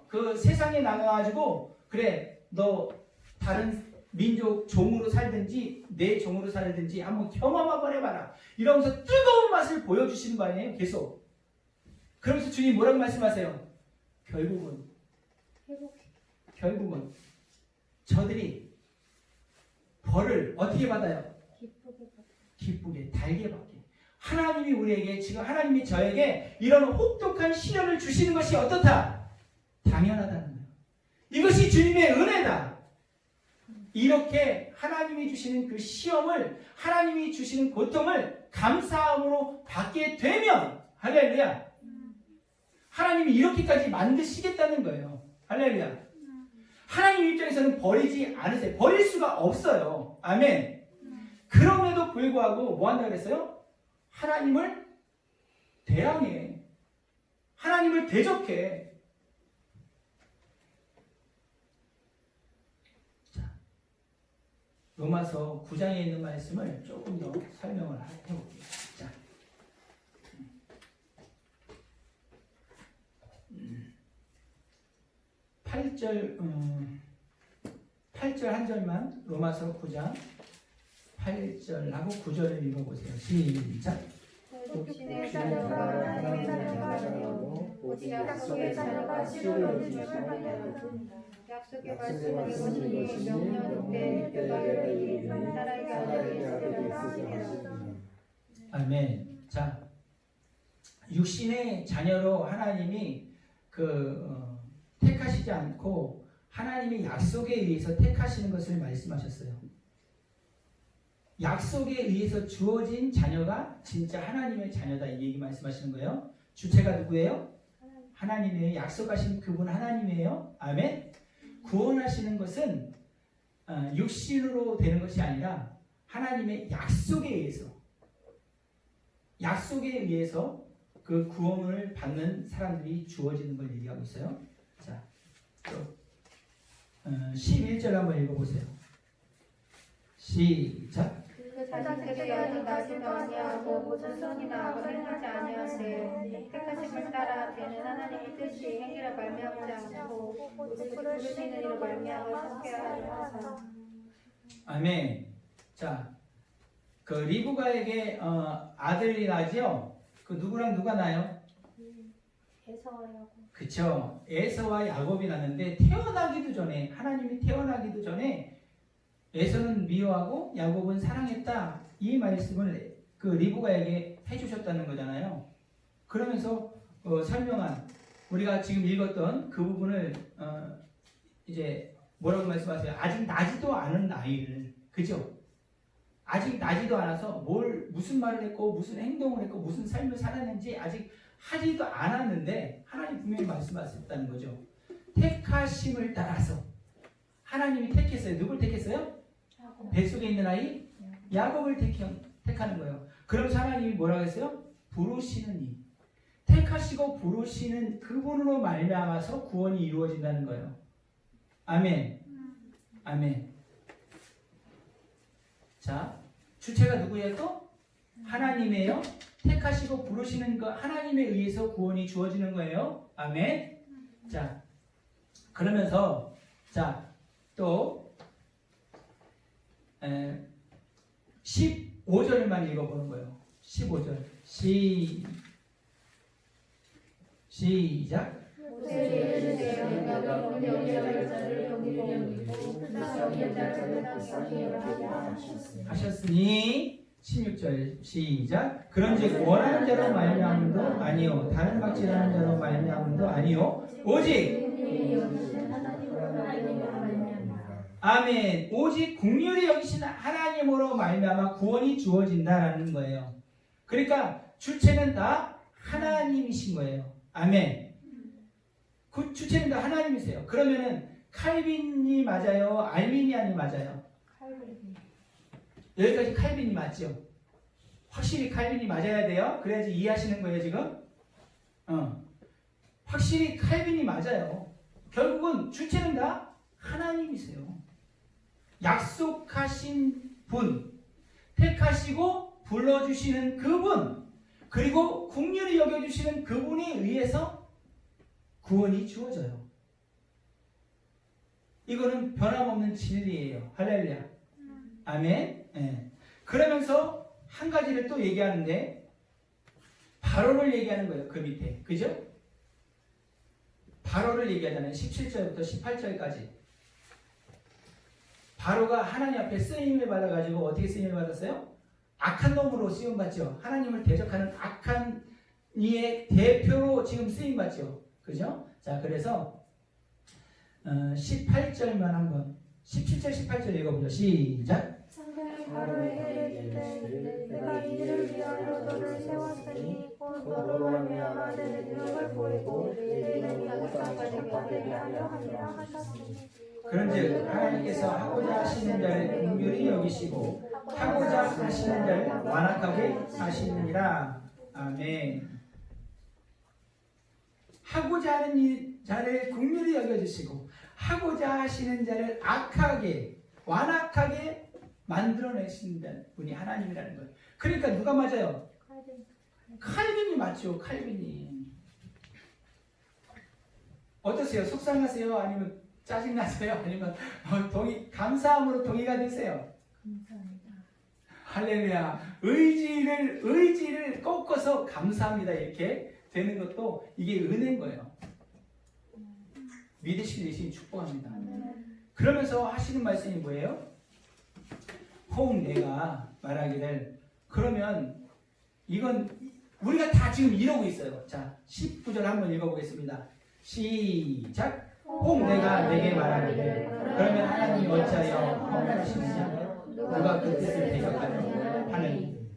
그 세상에 나가가지고 그래 너 다른 민족 종으로 살든지 내 종으로 살든지 한번 경험 한번 해봐라 이러면서 뜨거운 맛을 보여주시는 거 아니에요? 계속. 그러면서 주님 뭐라고 말씀하세요? 결국은 저들이 벌을 어떻게 받아요? 기쁘게 달게 받게. 하나님이 우리에게 지금 하나님이 저에게 이런 혹독한 시련을 주시는 것이 어떻다? 당연하다는 거예요. 이것이 주님의 은혜다. 이렇게 하나님이 주시는 그 시험을 하나님이 주시는 고통을 감사함으로 받게 되면 할렐루야. 하나님이 이렇게까지 만드시겠다는 거예요. 할렐루야. 하나님 입장에서는 버리지 않으세요. 버릴 수가 없어요. 아멘. 그럼에도 불구하고 뭐 한다고 그랬어요? 하나님을 대항해. 하나님을 대적해. 자, 로마서 9장에 있는 말씀을 조금 더 설명을 해볼게요. 자, 8절 한 절만 로마서 9장 8절하고 9절을 읽어보세요. 시작. 육신의 자녀가 하나님의 자녀가 아니요 오직 약속의 자녀가 씨를 얻으심을 말하였다. 약속의 말씀은 이것이니 영영 때 그가 이르리 사랑의 자녀를 있으리라. 아멘. 자, 육신의 자녀로 하나님이 택하시지 않고 하나님의 약속에 의해서 택하시는 것을 말씀하셨어요. 약속에 의해서 주어진 자녀가 진짜 하나님의 자녀다 이 얘기 말씀하시는 거예요. 주체가 누구예요? 하나님이에요. 약속하신 그분 하나님이에요. 아멘. 구원하시는 것은 육신으로 되는 것이 아니라 하나님의 약속에 의해서 그 구원을 받는 사람들이 주어지는 걸 얘기하고 있어요. 자, 또 11절 한번 읽어보세요. 시작. 그 자식들이 아직 나지도 아니하고 모든 선이나 악을 행하지 아니하되 택하심을 따라 되는 하나님의 뜻이 행위라 말미암지 않고 오직 부르시는 이로 말미암아 함께하려 하사. 아멘. 자, 그 리브가에게 아들이 나죠. 그 누구랑 누가 나요? 에서와 야곱. 그쵸. 에서와 야곱이 났는데 태어나기도 전에 하나님이 태어나기도 전에 에서는 미워하고 야곱은 사랑했다. 이 말씀을 그 리브가에게 해주셨다는 거잖아요. 그러면서 설명한 우리가 지금 읽었던 그 부분을 이제 뭐라고 말씀하세요? 아직 나지도 않은 아이를, 그죠? 아직 나지도 않아서 무슨 말을 했고 무슨 행동을 했고 무슨 삶을 살았는지 아직 하지도 않았는데 하나님 분명히 말씀하셨다는 거죠. 택하심을 따라서 하나님이 택했어요. 누굴 택했어요? 뱃속에 있는 아이 야곱을 택하는 거예요. 그러면서 하나님이 뭐라고 했어요? 부르시는 이. 택하시고 부르시는 그분으로 말미암아서 구원이 이루어진다는 거예요. 아멘. 아멘. 자, 주체가 누구예요 또? 하나님이에요. 택하시고 부르시는 거 하나님에 의해서 구원이 주어지는 거예요. 아멘. 자, 그러면서 자, 또 15절만 읽어보는 거예요. 15절 시작. 하셨으니 16절 시작. 그런즉 원하는 자로 말미암음도 아니요 다른 박질하는 자로 말미암음도 아니요 오직 아멘. 오직 긍휼히 여기시는 하나님으로 말미암아 구원이 주어진다라는 거예요. 그러니까 주체는 다 하나님이신 거예요. 아멘. 그 주체는 다 하나님이세요. 그러면은 칼빈이 맞아요? 알미니안이 맞아요? 여기까지 칼빈이 맞죠? 확실히 칼빈이 맞아야 돼요. 그래야지 이해하시는 거예요 지금. 확실히 칼빈이 맞아요. 결국은 주체는 다 하나님이세요. 약속하신 분, 택하시고 불러주시는 그분, 그리고 긍휼히 여겨주시는 그분에 의해서 구원이 주어져요. 이거는 변함없는 진리예요. 할렐루야. 아멘. 네. 그러면서 한 가지를 또 얘기하는데 바로를 얘기하는 거예요. 그 밑에. 그죠? 바로를 얘기하잖아요. 17절부터 18절까지. 바로가 하나님 앞에 쓰임을 받아가지고 어떻게 쓰임을 받았어요? 악한 놈으로 쓰임받죠. 하나님을 대적하는 악한 이의 대표로 지금 쓰임받죠. 그죠? 자, 그래서 18절만 한번 17절 18절 읽어보죠. 시작. 상대는 바로에게 이르되 내가 이들을 위하여 너를 세웠으니 곧 너로 말미암아 내 능력을 보이고 내 이름이 다른 사람에게 되게 하려 함이라 하셨으니 그런즉 하나님께서 하고자 하시는 자를 긍휼히 여기시고 하고자 하시는 자를 완악하게 하시느니라. 아멘. 하고자 하는 자를 긍휼히 여겨주시고 하고자 하시는 자를 악하게 완악하게 만들어내시는 분이 하나님이라는 거예요. 그러니까 누가 맞아요? 칼빈이 맞죠. 칼빈이. 어떠세요? 속상하세요? 아니면 짜증나세요? 아니면 감사함으로 동의가 되세요? 감사합니다. 할렐루야. 의지를 꺾어서 감사합니다. 이렇게 되는 것도 이게 은혜인 거예요. 믿으시는 예수님 축복합니다. 그러면서 하시는 말씀이 뭐예요? 혹 내가 말하기를 그러면 이건 우리가 다 지금 이러고 있어요. 자, 19절 한번 읽어보겠습니다. 시작. 혹 내가 내게 말하기를 그러면 하나님이 어찌하여 허물하시느냐 누가 그 뜻을 대적하느냐 하느니.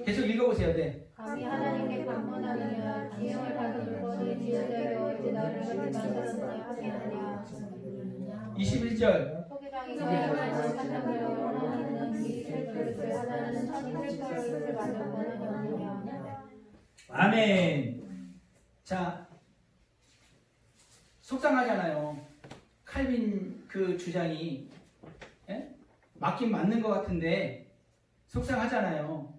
계속 읽어보세요. 네. 감히 하나님께 반문하느냐 지형을 받은 구원을 지은 자여 어찌 나를 그렇게 만들었느냐 하겠느냐. 21절. 토기장이 하나님을 사랑하여 원하는 기술 그릇을 하나는 천일 그릇을 만들고는 없느냐. 아멘. 자, 속상하잖아요. 칼빈 그 주장이 맞긴 맞는 것 같은데 속상하잖아요.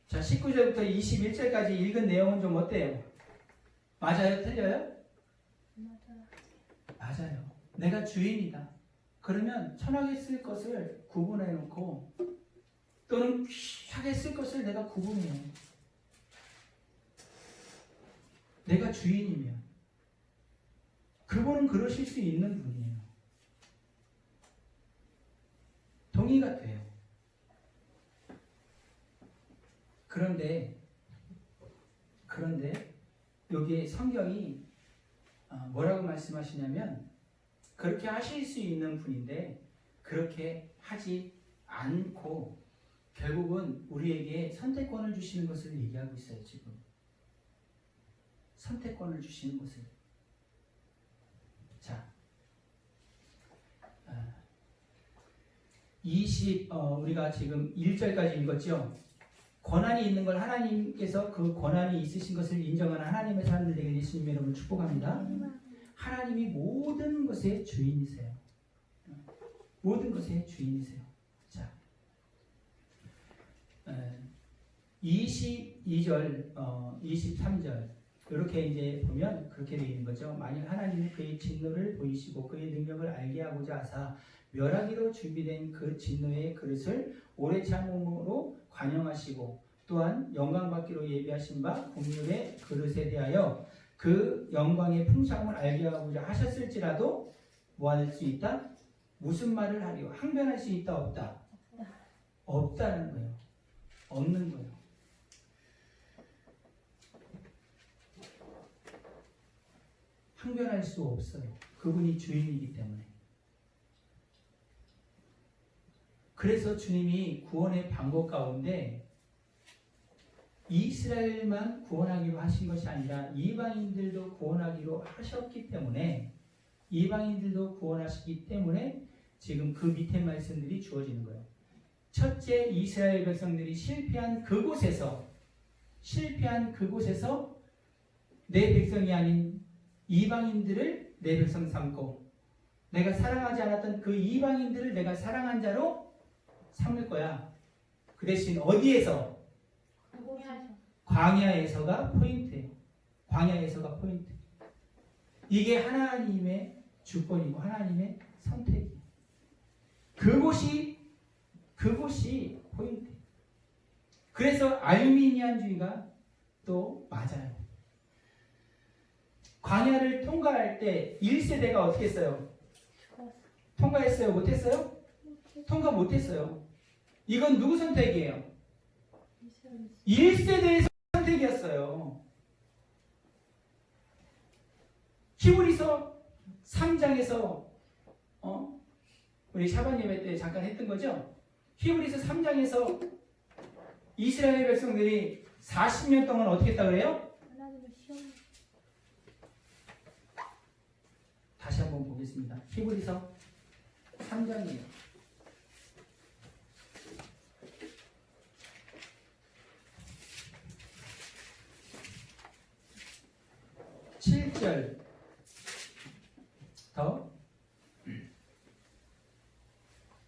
자, 19절부터 21절까지 읽은 내용은 좀 어때요? 맞아요? 틀려요? 맞아요. 내가 주인이다. 그러면 천하게 쓸 것을 구분해 놓고 또는 귀하게 쓸 것을 내가 구분해요. 내가 주인이면 그분은 그러실 수 있는 분이에요. 동의가 돼요. 그런데 여기에 성경이 뭐라고 말씀하시냐면 그렇게 하실 수 있는 분인데 그렇게 하지 않고 결국은 우리에게 선택권을 주시는 것을 얘기하고 있어요. 지금 선택권을 주시는 것을. 자, 우리가 지금 1절까지 읽었죠. 권한이 있는 걸 하나님께서 그 권한이 있으신 것을 인정하는 하나님의 사람들 되게 예수님 여러분 축복합니다. 하나님이 모든 것의 주인이세요. 모든 것의 주인이세요. 자, 22절, 23절 이렇게 이제 보면 그렇게 되어 있는 거죠. 만일 하나님이 그의 진노를 보이시고 그의 능력을 알게 하고자 하사 멸하기로 준비된 그 진노의 그릇을 오래 참음으로 관용하시고 또한 영광받기로 예비하신 바 긍휼의 그릇에 대하여 그 영광의 풍성을 알게 하고자 하셨을지라도 뭐 할 수 있다? 무슨 말을 하리요? 항변할 수 있다 없다? 없다는 거예요. 없는 거예요. 항변할 수 없어요. 그분이 주인이기 때문에. 그래서 주님이 구원의 방법 가운데 이스라엘만 구원하기로 하신 것이 아니라 이방인들도 구원하기로 하셨기 때문에 이방인들도 구원하시기 때문에 지금 그 밑에 말씀들이 주어지는 거예요. 첫째, 이스라엘 백성들이 실패한 그곳에서 내 백성이 아닌 이방인들을 내 백성 삼고 내가 사랑하지 않았던 그 이방인들을 내가 사랑한 자로 삼을 거야. 그 대신 어디에서? 광야에서가 포인트예요. 광야에서가 포인트. 이게 하나님의 주권이고 하나님의 선택이에요. 그곳이 포인트. 그래서 알미니안주의가 또 맞아요. 광야를 통과할 때 1세대가 어떻게 했어요? 통과했어요? 못했어요? 통과 못했어요. 이건 누구 선택이에요? 1세대의 선택이었어요. 히브리서 3장에서 우리 샤반 예배 때 잠깐 했던 거죠? 히브리서 3장에서 이스라엘 백성들이 40년 동안 어떻게 했다 그래요? 다시 한번 보겠습니다. 히브리서 3장이에요. 7절 더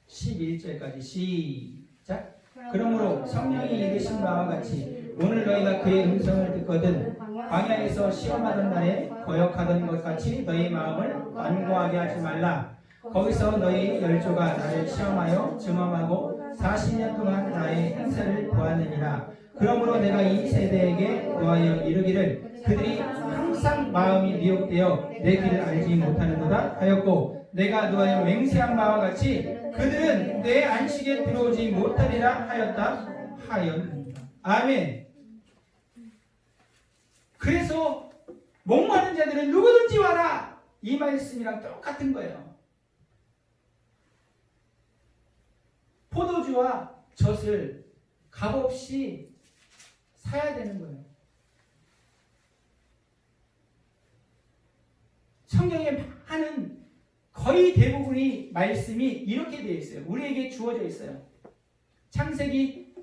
11절까지 시작. 그러므로 성령이 이르신 바와 같이 오늘 너희가 그의 음성을 듣거든 광야에서 시험하던 날에 거역하던 것 같이 너희 마음을 완고하게 하지 말라. 거기서 너희 열조가 나를 시험하여 증언하고 40년 동안 나의 행사를 보았느니라. 그러므로 내가 이 세대에게 노하여 이르기를 그들이 항상 마음이 미혹되어 내 길을 알지 못하는도다 하였고 내가 노하여 맹세한 바와 같이 그들은 내 안식에 들어오지 못하리라 하였느니라. 아멘. 그래서 목마른 자들은 누구든지 와라. 이 말씀이랑 똑같은 거예요. 포도주와 젖을 값없이 사야 되는 거예요. 성경에 하는 거의 대부분이 말씀이 이렇게 되어 있어요. 우리에게 주어져 있어요. 창세기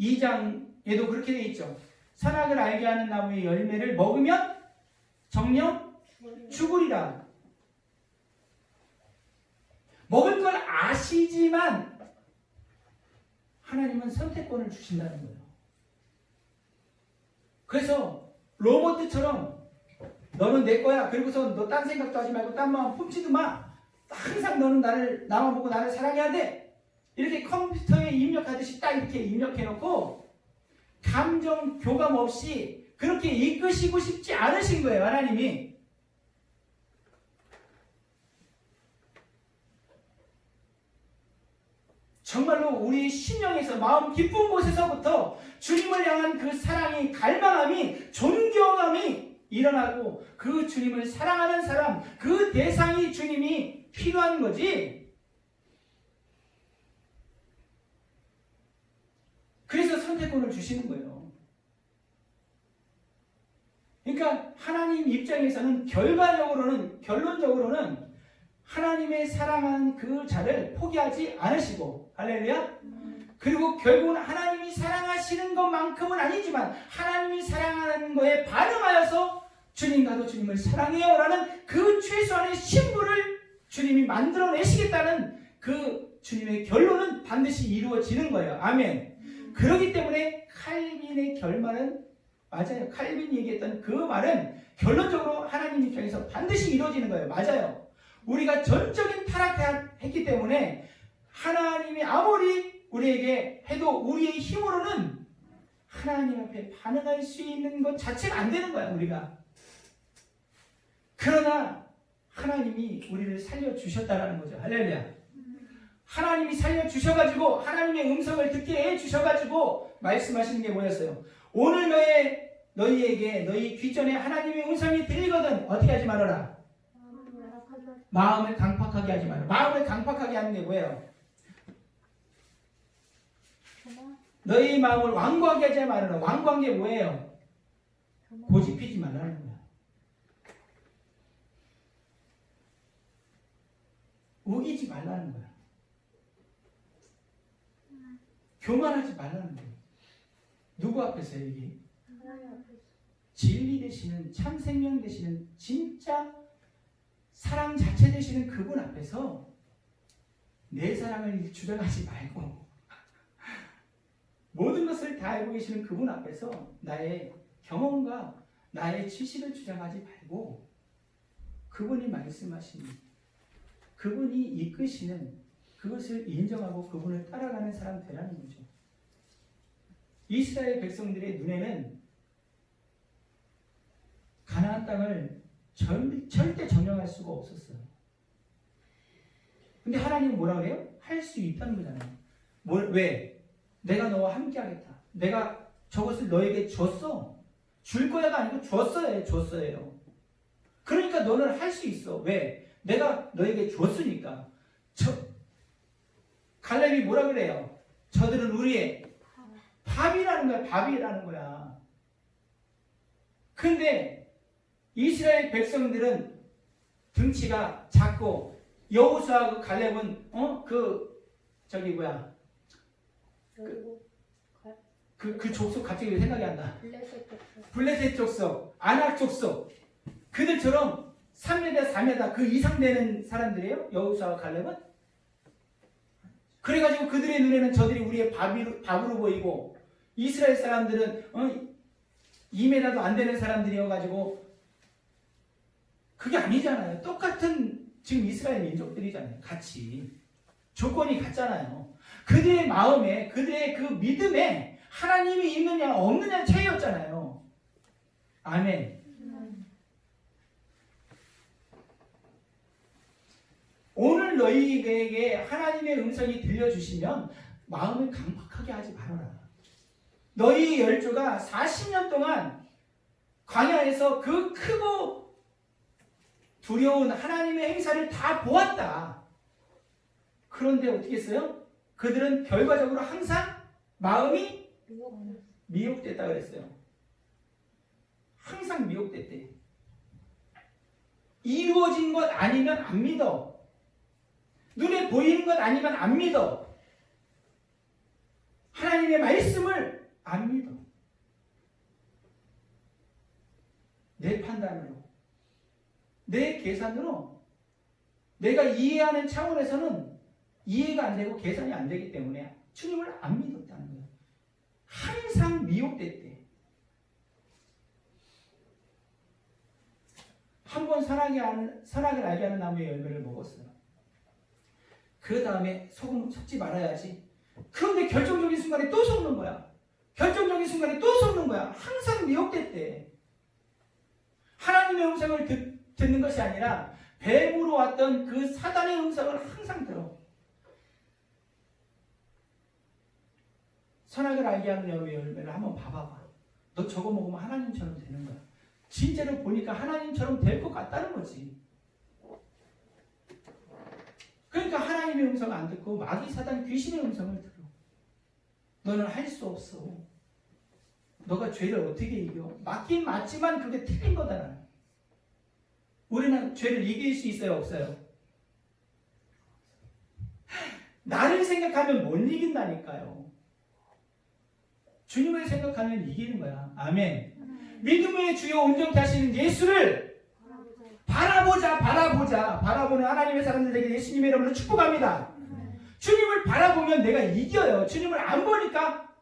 2장에도 그렇게 되어 있죠. 선악을 알게 하는 나무의 열매를 먹으면 정녕 죽으리라. 먹을 걸 아시지만 하나님은 선택권을 주신다는 거예요. 그래서 로봇처럼 너는 내 거야. 그리고서 너 딴 생각도 하지 말고 딴 마음 품지도 마. 항상 너는 나만 보고 나를 사랑해야 돼. 이렇게 컴퓨터에 입력하듯이 딱 이렇게 입력해놓고 감정 교감 없이 그렇게 이끄시고 싶지 않으신 거예요. 하나님이. 정말로 우리 심령에서 마음 깊은 곳에서부터 주님을 향한 그 사랑이, 갈망함이, 존경함이 일어나고 그 주님을 사랑하는 사람, 그 대상이 주님이 필요한 거지. 그래서 선택권을 주시는 거예요. 그러니까 하나님 입장에서는 결론적으로는 하나님의 사랑하는 그 자를 포기하지 않으시고, 할렐루야. 그리고 결국은 하나님이 사랑하시는 것만큼은 아니지만 하나님이 사랑하는 거에 반응하여서 주님 나도 주님을 사랑해요 라는 그 최소한의 신분을 주님이 만들어내시겠다는 그 주님의 결론은 반드시 이루어지는 거예요. 아멘. 그렇기 때문에 칼빈의 결말은 맞아요. 칼빈이 얘기했던 그 말은 결론적으로 하나님 입장에서 반드시 이루어지는 거예요. 맞아요. 우리가 전적인 타락했기 때문에 하나님이 아무리 우리에게 해도 우리의 힘으로는 하나님 앞에 반응할 수 있는 것 자체가 안 되는 거야, 우리가. 그러나 하나님이 우리를 살려주셨다라는 거죠. 할렐루야. 하나님이 살려주셔가지고 하나님의 음성을 듣게 해주셔가지고 말씀하시는 게 뭐였어요? 오늘 너희에게 너희 귀전에 하나님의 음성이 들리거든 어떻게 하지 말아라? 마음을 강팍하게 하지 마라. 마음을 강팍하게 하는 게 뭐예요? 너희 마음을 완고하게 하지 말아라. 완고한 게 뭐예요? 고집피지 말라는 거야. 우기지 말라는 거야. 교만하지 말라는 거야. 누구 앞에서요, 이게? 진리 되시는, 참 생명 되시는, 진짜 사랑 자체 되시는 그분 앞에서 내 사랑을 주장하지 말고 모든 것을 다 알고 계시는 그분 앞에서 나의 경험과 나의 지식을 주장하지 말고 그분이 말씀하시는, 그분이 이끄시는 그것을 인정하고 그분을 따라가는 사람 되라는 거죠. 이스라엘 백성들의 눈에는 가나안 땅을 절대 점령할 수가 없었어요. 근데 하나님은 뭐라 그래요? 할 수 있다는 거잖아요. 왜? 내가 너와 함께 하겠다. 내가 저것을 너에게 줬어. 줄 거야가 아니고 줬어요. 그러니까 너는 할 수 있어. 왜? 내가 너에게 줬으니까. 갈렙이 뭐라 그래요? 저들은 우리의 밥이라는 거야. 근데 이스라엘 백성들은 등치가 작고 여호수아하고 갈렙은 그 족속 갑자기 왜 생각이 안 나? 블레셋 족속, 아낙 족속 그들처럼 3m, 4m 그 이상 되는 사람들이에요. 여호수아와 갈렙은. 그래가지고 그들의 눈에는 저들이 우리의 밥으로 보이고 이스라엘 사람들은 2m도 안 되는 사람들이어가지고 그게 아니잖아요. 똑같은 지금 이스라엘 민족들이잖아요. 같이 조건이 같잖아요. 그들의 마음에, 그들의 그 믿음에 하나님이 있느냐 없느냐 차이였잖아요. 아멘. 오늘 너희에게 하나님의 음성이 들려주시면 마음을 강팍하게 하지 말아라. 너희 열조가 40년 동안 광야에서 그 크고 두려운 하나님의 행사를 다 보았다. 그런데 어떻게 했어요? 그들은 결과적으로 항상 마음이 미혹됐다 그랬어요. 항상 미혹됐대. 이루어진 것 아니면 안 믿어. 눈에 보이는 것 아니면 안 믿어. 하나님의 말씀을 안 믿어. 내 판단으로, 내 계산으로, 내가 이해하는 차원에서는 이해가 안 되고 계산이 안 되기 때문에 주님을 안 믿었다는 거예요. 항상 미혹됐대. 한 번 선악을 알게 하는 나무의 열매를 먹었어요. 그 다음에 속지 말아야지. 그런데 결정적인 순간에 또 속는 거야. 결정적인 순간에 또 속는 거야. 항상 미혹됐대. 하나님의 음성을 듣는 것이 아니라 뱀으로 왔던 그 사단의 음성을 항상 들어. 선악을 알게 하는 나무의 열매를 한번 봐봐봐. 너 저거 먹으면 하나님처럼 되는 거야. 진짜로 보니까 하나님처럼 될 것 같다는 거지. 그러니까 하나님의 음성을 안 듣고 마귀 사단 귀신의 음성을 들어. 너는 할 수 없어. 너가 죄를 어떻게 이겨? 맞긴 맞지만 그게 틀린 거다. 우리는 죄를 이길 수 있어요? 없어요? 나를 생각하면 못 이긴다니까요. 주님을 생각하면 이기는 거야. 아멘. 믿음의 주요 온전케 하시는 예수를 바라보는 하나님의 사람들에게 예수님의 이름으로 축복합니다. 주님을 바라보면 내가 이겨요. 주님을 안 보니까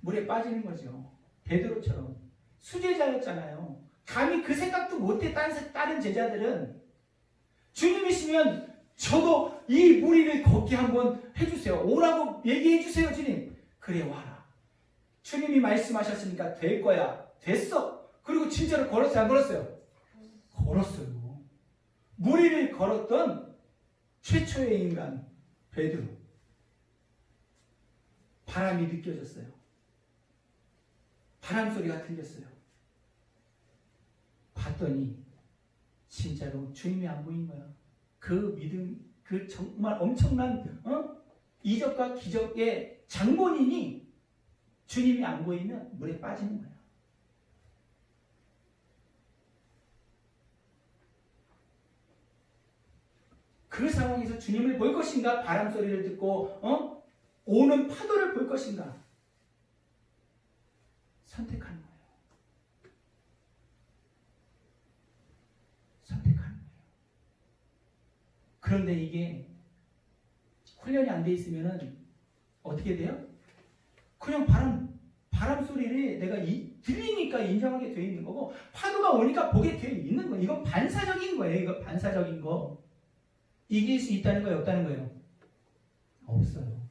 물에 빠지는 거죠. 베드로처럼 수제자였잖아요. 감히 그 생각도 못해 다른 제자들은. 주님이시면 저도 이 물 위를 걷게 한번 해주세요. 오라고 얘기해 주세요. 주님. 그래 와라. 주님이 말씀하셨으니까 될 거야. 됐어. 그리고 진짜로 걸었어요? 안 걸었어요? 걸었어요. 물 위를 걸었던 최초의 인간 베드로. 바람이 느껴졌어요. 바람 소리가 들렸어요. 봤더니 진짜로 주님이 안 보인 거야. 그 믿음, 그 정말 엄청난 이적과 기적의 장본인이 주님이 안 보이면 물에 빠지는 거야. 그 상황에서 주님을 볼 것인가? 바람 소리를 듣고 오는 파도를 볼 것인가? 선택하는 거예요. 선택하는 거예요. 그런데 이게 훈련이 안 돼 있으면은 어떻게 돼요? 그냥 바람 소리를 내가 들리니까 인정하게 되어 있는 거고, 파도가 오니까 보게 되어 있는 거예요. 이건 반사적인 거예요. 이거 반사적인 거. 이길 수 있다는 거예요? 없다는 거예요? 없어요.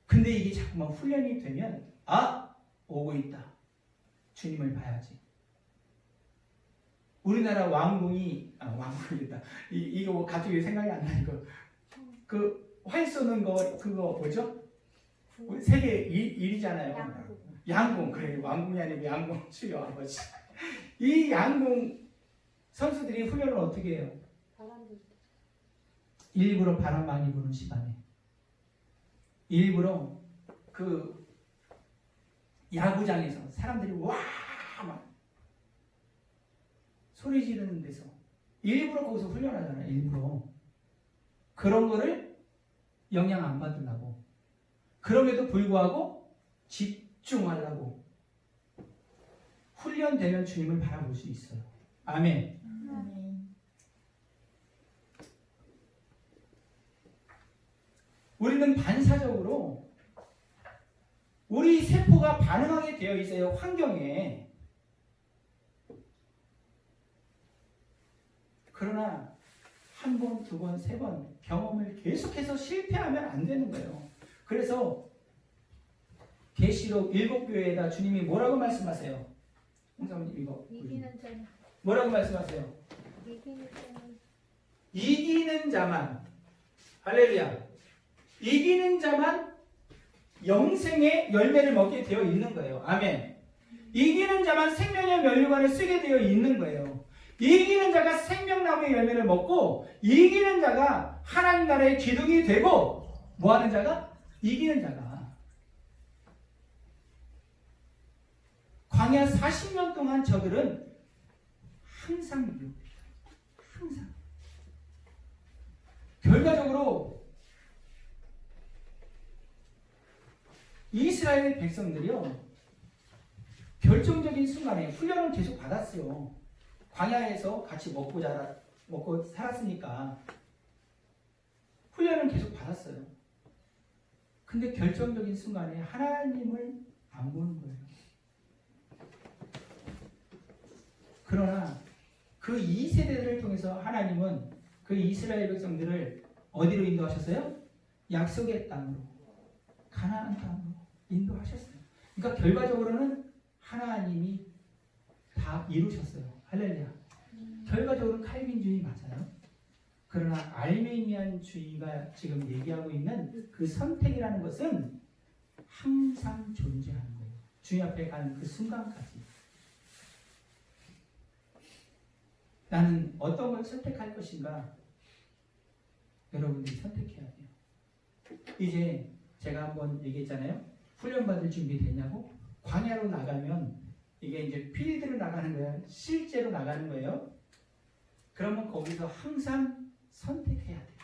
근데 이게 자꾸만 훈련이 되면 오고 있다. 주님을 봐야지. 우리나라 왕궁이다. 이거 뭐 갑자기 생각이 안 나니까 그 활 쏘는 거 그거 뭐죠? 세계 1위잖아요. 양궁. 그래, 왕궁이 아니고 양궁 추요 아버지. 이 양궁 선수들이 훈련을 어떻게 해요? 일부러 바람 많이 부는 시간에 일부러 그 야구장에서 사람들이 막 소리 지르는 데서 일부러 거기서 훈련하잖아요. 일부러 그런 거를 영향 안 받으려고, 그럼에도 불구하고 집중하려고 훈련되면 주님을 바라볼 수 있어요. 아멘. 우리는 반사적으로 우리 세포가 반응하게 되어 있어요. 환경에. 그러나 한 번, 두 번, 세 번 경험을 계속해서 실패하면 안 되는 거예요. 그래서 계시록 7교회에다 주님이 뭐라고 말씀하세요? 홍사모님 이거 이기는 자는 뭐라고 말씀하세요? 이기는 자만, 할렐루야, 이기는 자만 영생의 열매를 먹게 되어 있는 거예요. 아멘. 이기는 자만 생명의 면류관을 쓰게 되어 있는 거예요. 이기는 자가 생명나무의 열매를 먹고, 이기는 자가 하나님 나라의 기둥이 되고, 뭐하는 자가? 이기는 자가. 광야 40년 동안 저들은 항상 유혹돼요. 항상. 결과적으로 이스라엘 백성들이요, 결정적인 순간에 훈련을 계속 받았어요. 광야에서 같이 먹고 살았으니까 훈련을 계속 받았어요. 근데 결정적인 순간에 하나님을 안 보는 거예요. 그러나 그 2세대를 통해서 하나님은 그 이스라엘 백성들을 어디로 인도하셨어요? 약속의 땅으로, 가나안 땅으로 인도하셨어요. 그러니까 결과적으로는 하나님이 다 이루셨어요. 할렐루야. 결과적으로 칼빈주의 맞아요. 그러나 알메니안주의가 지금 얘기하고 있는 그 선택이라는 것은 항상 존재하는 거예요. 주님 앞에 가는 그 순간까지. 나는 어떤 걸 선택할 것인가? 여러분들이 선택해야 돼요. 이제 제가 한번 얘기했잖아요. 훈련받을 준비 됐냐고? 광야로 나가면 이게 이제 필드로 나가는 거예요. 실제로 나가는 거예요. 그러면 거기서 항상 선택해야 돼요.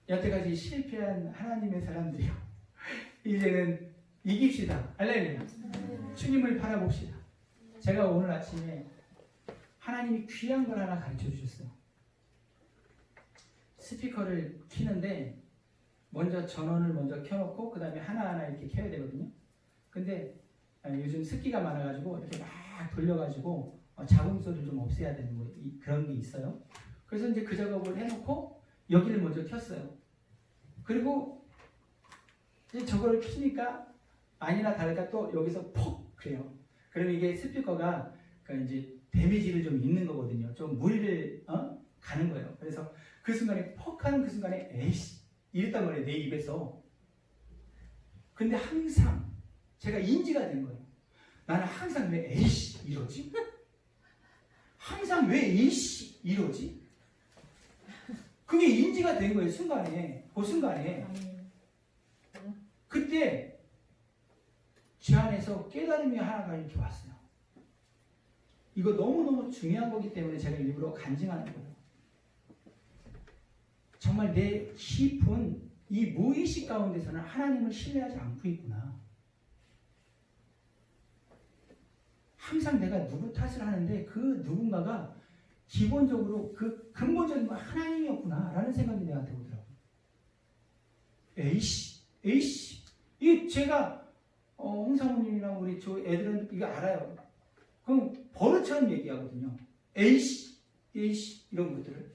여태까지 실패한 하나님의 사람들이요, 이제는 이깁시다. 할렐루야. 주님을 바라봅시다. 제가 오늘 아침에 하나님이 귀한 걸 하나 가르쳐 주셨어요. 스피커를 키는데 먼저 전원을 먼저 켜놓고 그 다음에 하나하나 이렇게 켜야 되거든요. 근데 요즘 습기가 많아가지고 이렇게 막 돌려가지고 잡음 소리를 좀 없애야 되는 거, 그런 게 있어요. 그래서 이제 그 작업을 해놓고 여기를 먼저 켰어요. 그리고 이제 저걸 키니까 아니나 다를까 또 여기서 퍽 그래요. 그러면 이게 스피커가 그러니까 이제 데미지를 좀 있는 거거든요. 좀 무리를 가는 거예요. 그래서 그 순간에 퍽 하는 그 순간에 에이씨 이랬단 말이에요. 내 입에서. 근데 항상 제가 인지가 된 거예요. 나는 항상 왜 에이씨 이러지? 항상 왜 에이씨 이러지? 그게 인지가 된 거예요. 순간에. 그 순간에. 그때 제 안에서 깨달음이 하나가 이렇게 왔어요. 이거 너무너무 중요한 거기 때문에 제가 일부러 간증하는 거예요. 정말 내 깊은 이 무의식 가운데서는 하나님을 신뢰하지 않고 있구나. 항상 내가 누구 탓을 하는데 그 누군가가 기본적으로 그 근본적인 건 하나님이었구나 라는 생각이 내한테 오더라고요. 에이씨 이 제가 홍사모님이랑 우리 저 애들은 이거 알아요. 그럼 버릇처럼 얘기하거든요. 에이씨 이런 것들을.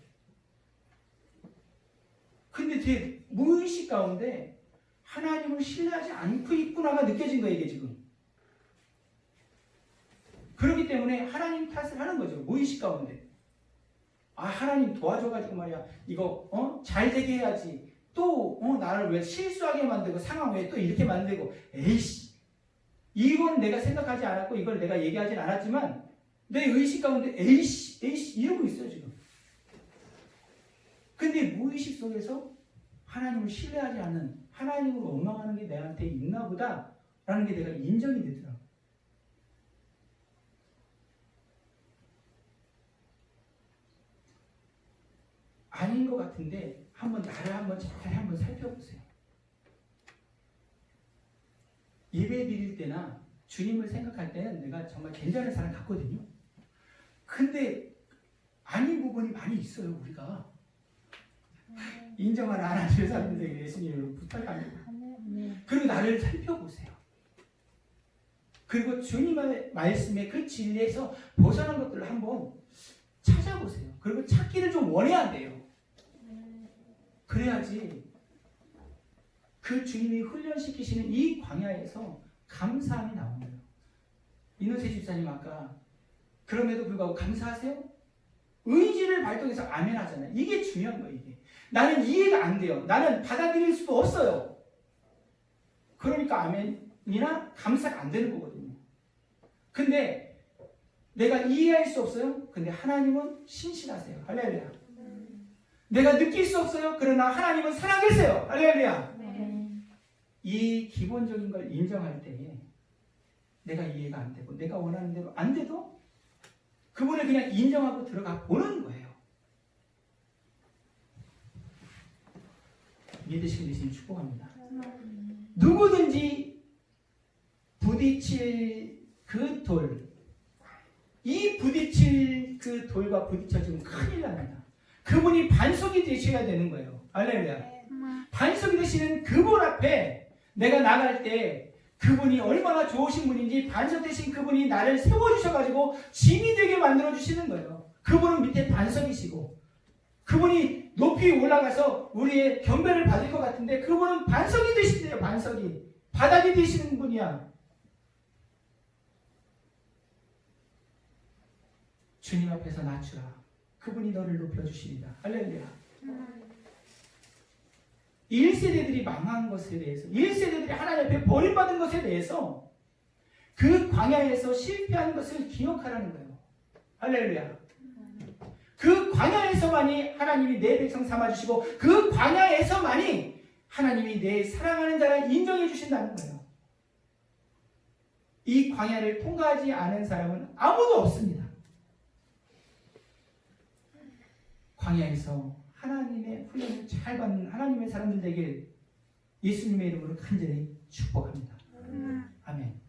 근데 제 무의식 가운데 하나님을 신뢰하지 않고 있구나가 느껴진 거예요, 이게 지금. 그렇기 때문에 하나님 탓을 하는 거죠, 무의식 가운데. 하나님 도와줘가지고 말이야, 이거 잘 되게 해야지. 또 나를 왜 실수하게 만들고 상황 왜 또 이렇게 만들고, 에이씨. 이건 내가 생각하지 않았고 이걸 내가 얘기하진 않았지만 내 의식 가운데 에이씨 이러고 있어요, 지금. 근데 무의식 속에서 하나님을 신뢰하지 않는, 하나님을 원망하는 게 내한테 있나 보다 라는 게 내가 인정이 되더라고요. 아닌 것 같은데 나를 한번 잘 살펴보세요. 예배 드릴 때나 주님을 생각할 때는 내가 정말 괜찮은 사람 같거든요. 근데 아닌 부분이 많이 있어요, 우리가. 인정하는 하나님의 사람들에게 예수님으로 부탁합니다. 그리고 나를 살펴보세요. 그리고 주님의 말씀에 그 진리에서 벗어난 것들을 한번 찾아보세요. 그리고 찾기를 좀 원해야 돼요. 그래야지 그 주님이 훈련시키시는 이 광야에서 감사함이 나오는 거예요. 이노세 집사님 아까 그럼에도 불구하고 감사하세요? 의지를 발동해서 아멘 하잖아요. 이게 중요한 거예요. 이게. 나는 이해가 안 돼요. 나는 받아들일 수도 없어요. 그러니까 아멘이나 감사가 안 되는 거거든요. 근데 내가 이해할 수 없어요. 근데 하나님은 신실하세요. 할렐루야. 내가 느낄 수 없어요. 그러나 하나님은 살아계세요. 할렐루야. 이 기본적인 걸 인정할 때에 내가 이해가 안 되고 내가 원하는 대로 안 돼도 그분을 그냥 인정하고 들어가 보는 거예요. 믿으시는 예수님 축복합니다. 누구든지 부딪힐 그 돌, 이 부딪힐 그 돌과 부딪혀지면 큰일 납니다. 그분이 반석이 되셔야 되는 거예요. 할렐루야. 반석이 되시는 그분 앞에 내가 나갈 때 그분이 얼마나 좋으신 분인지 반석 되신 그분이 나를 세워주셔가지고 짐이 되게 만들어주시는 거예요. 그분은 밑에 반석이시고 그분이 높이 올라가서 우리의 경배를 받을 것 같은데 그분은 반석이 되신대요. 반석이. 바닥이 되시는 분이야. 주님 앞에서 낮추라. 그분이 너를 높여주시리라. 할렐루야. 1세대들이 망한 것에 대해서 1세대들이 하나님 앞에 버림받은 것에 대해서 그 광야에서 실패한 것을 기억하라는 거예요. 할렐루야. 그 광야에서만이 하나님이 내 백성 삼아주시고 그 광야에서만이 하나님이 내 사랑하는 자를 인정해 주신다는 거예요. 이 광야를 통과하지 않은 사람은 아무도 없습니다. 광야에서 하나님의 훈련을 잘 받는 하나님의 사람들 되길 예수님의 이름으로 간절히 축복합니다. 아멘.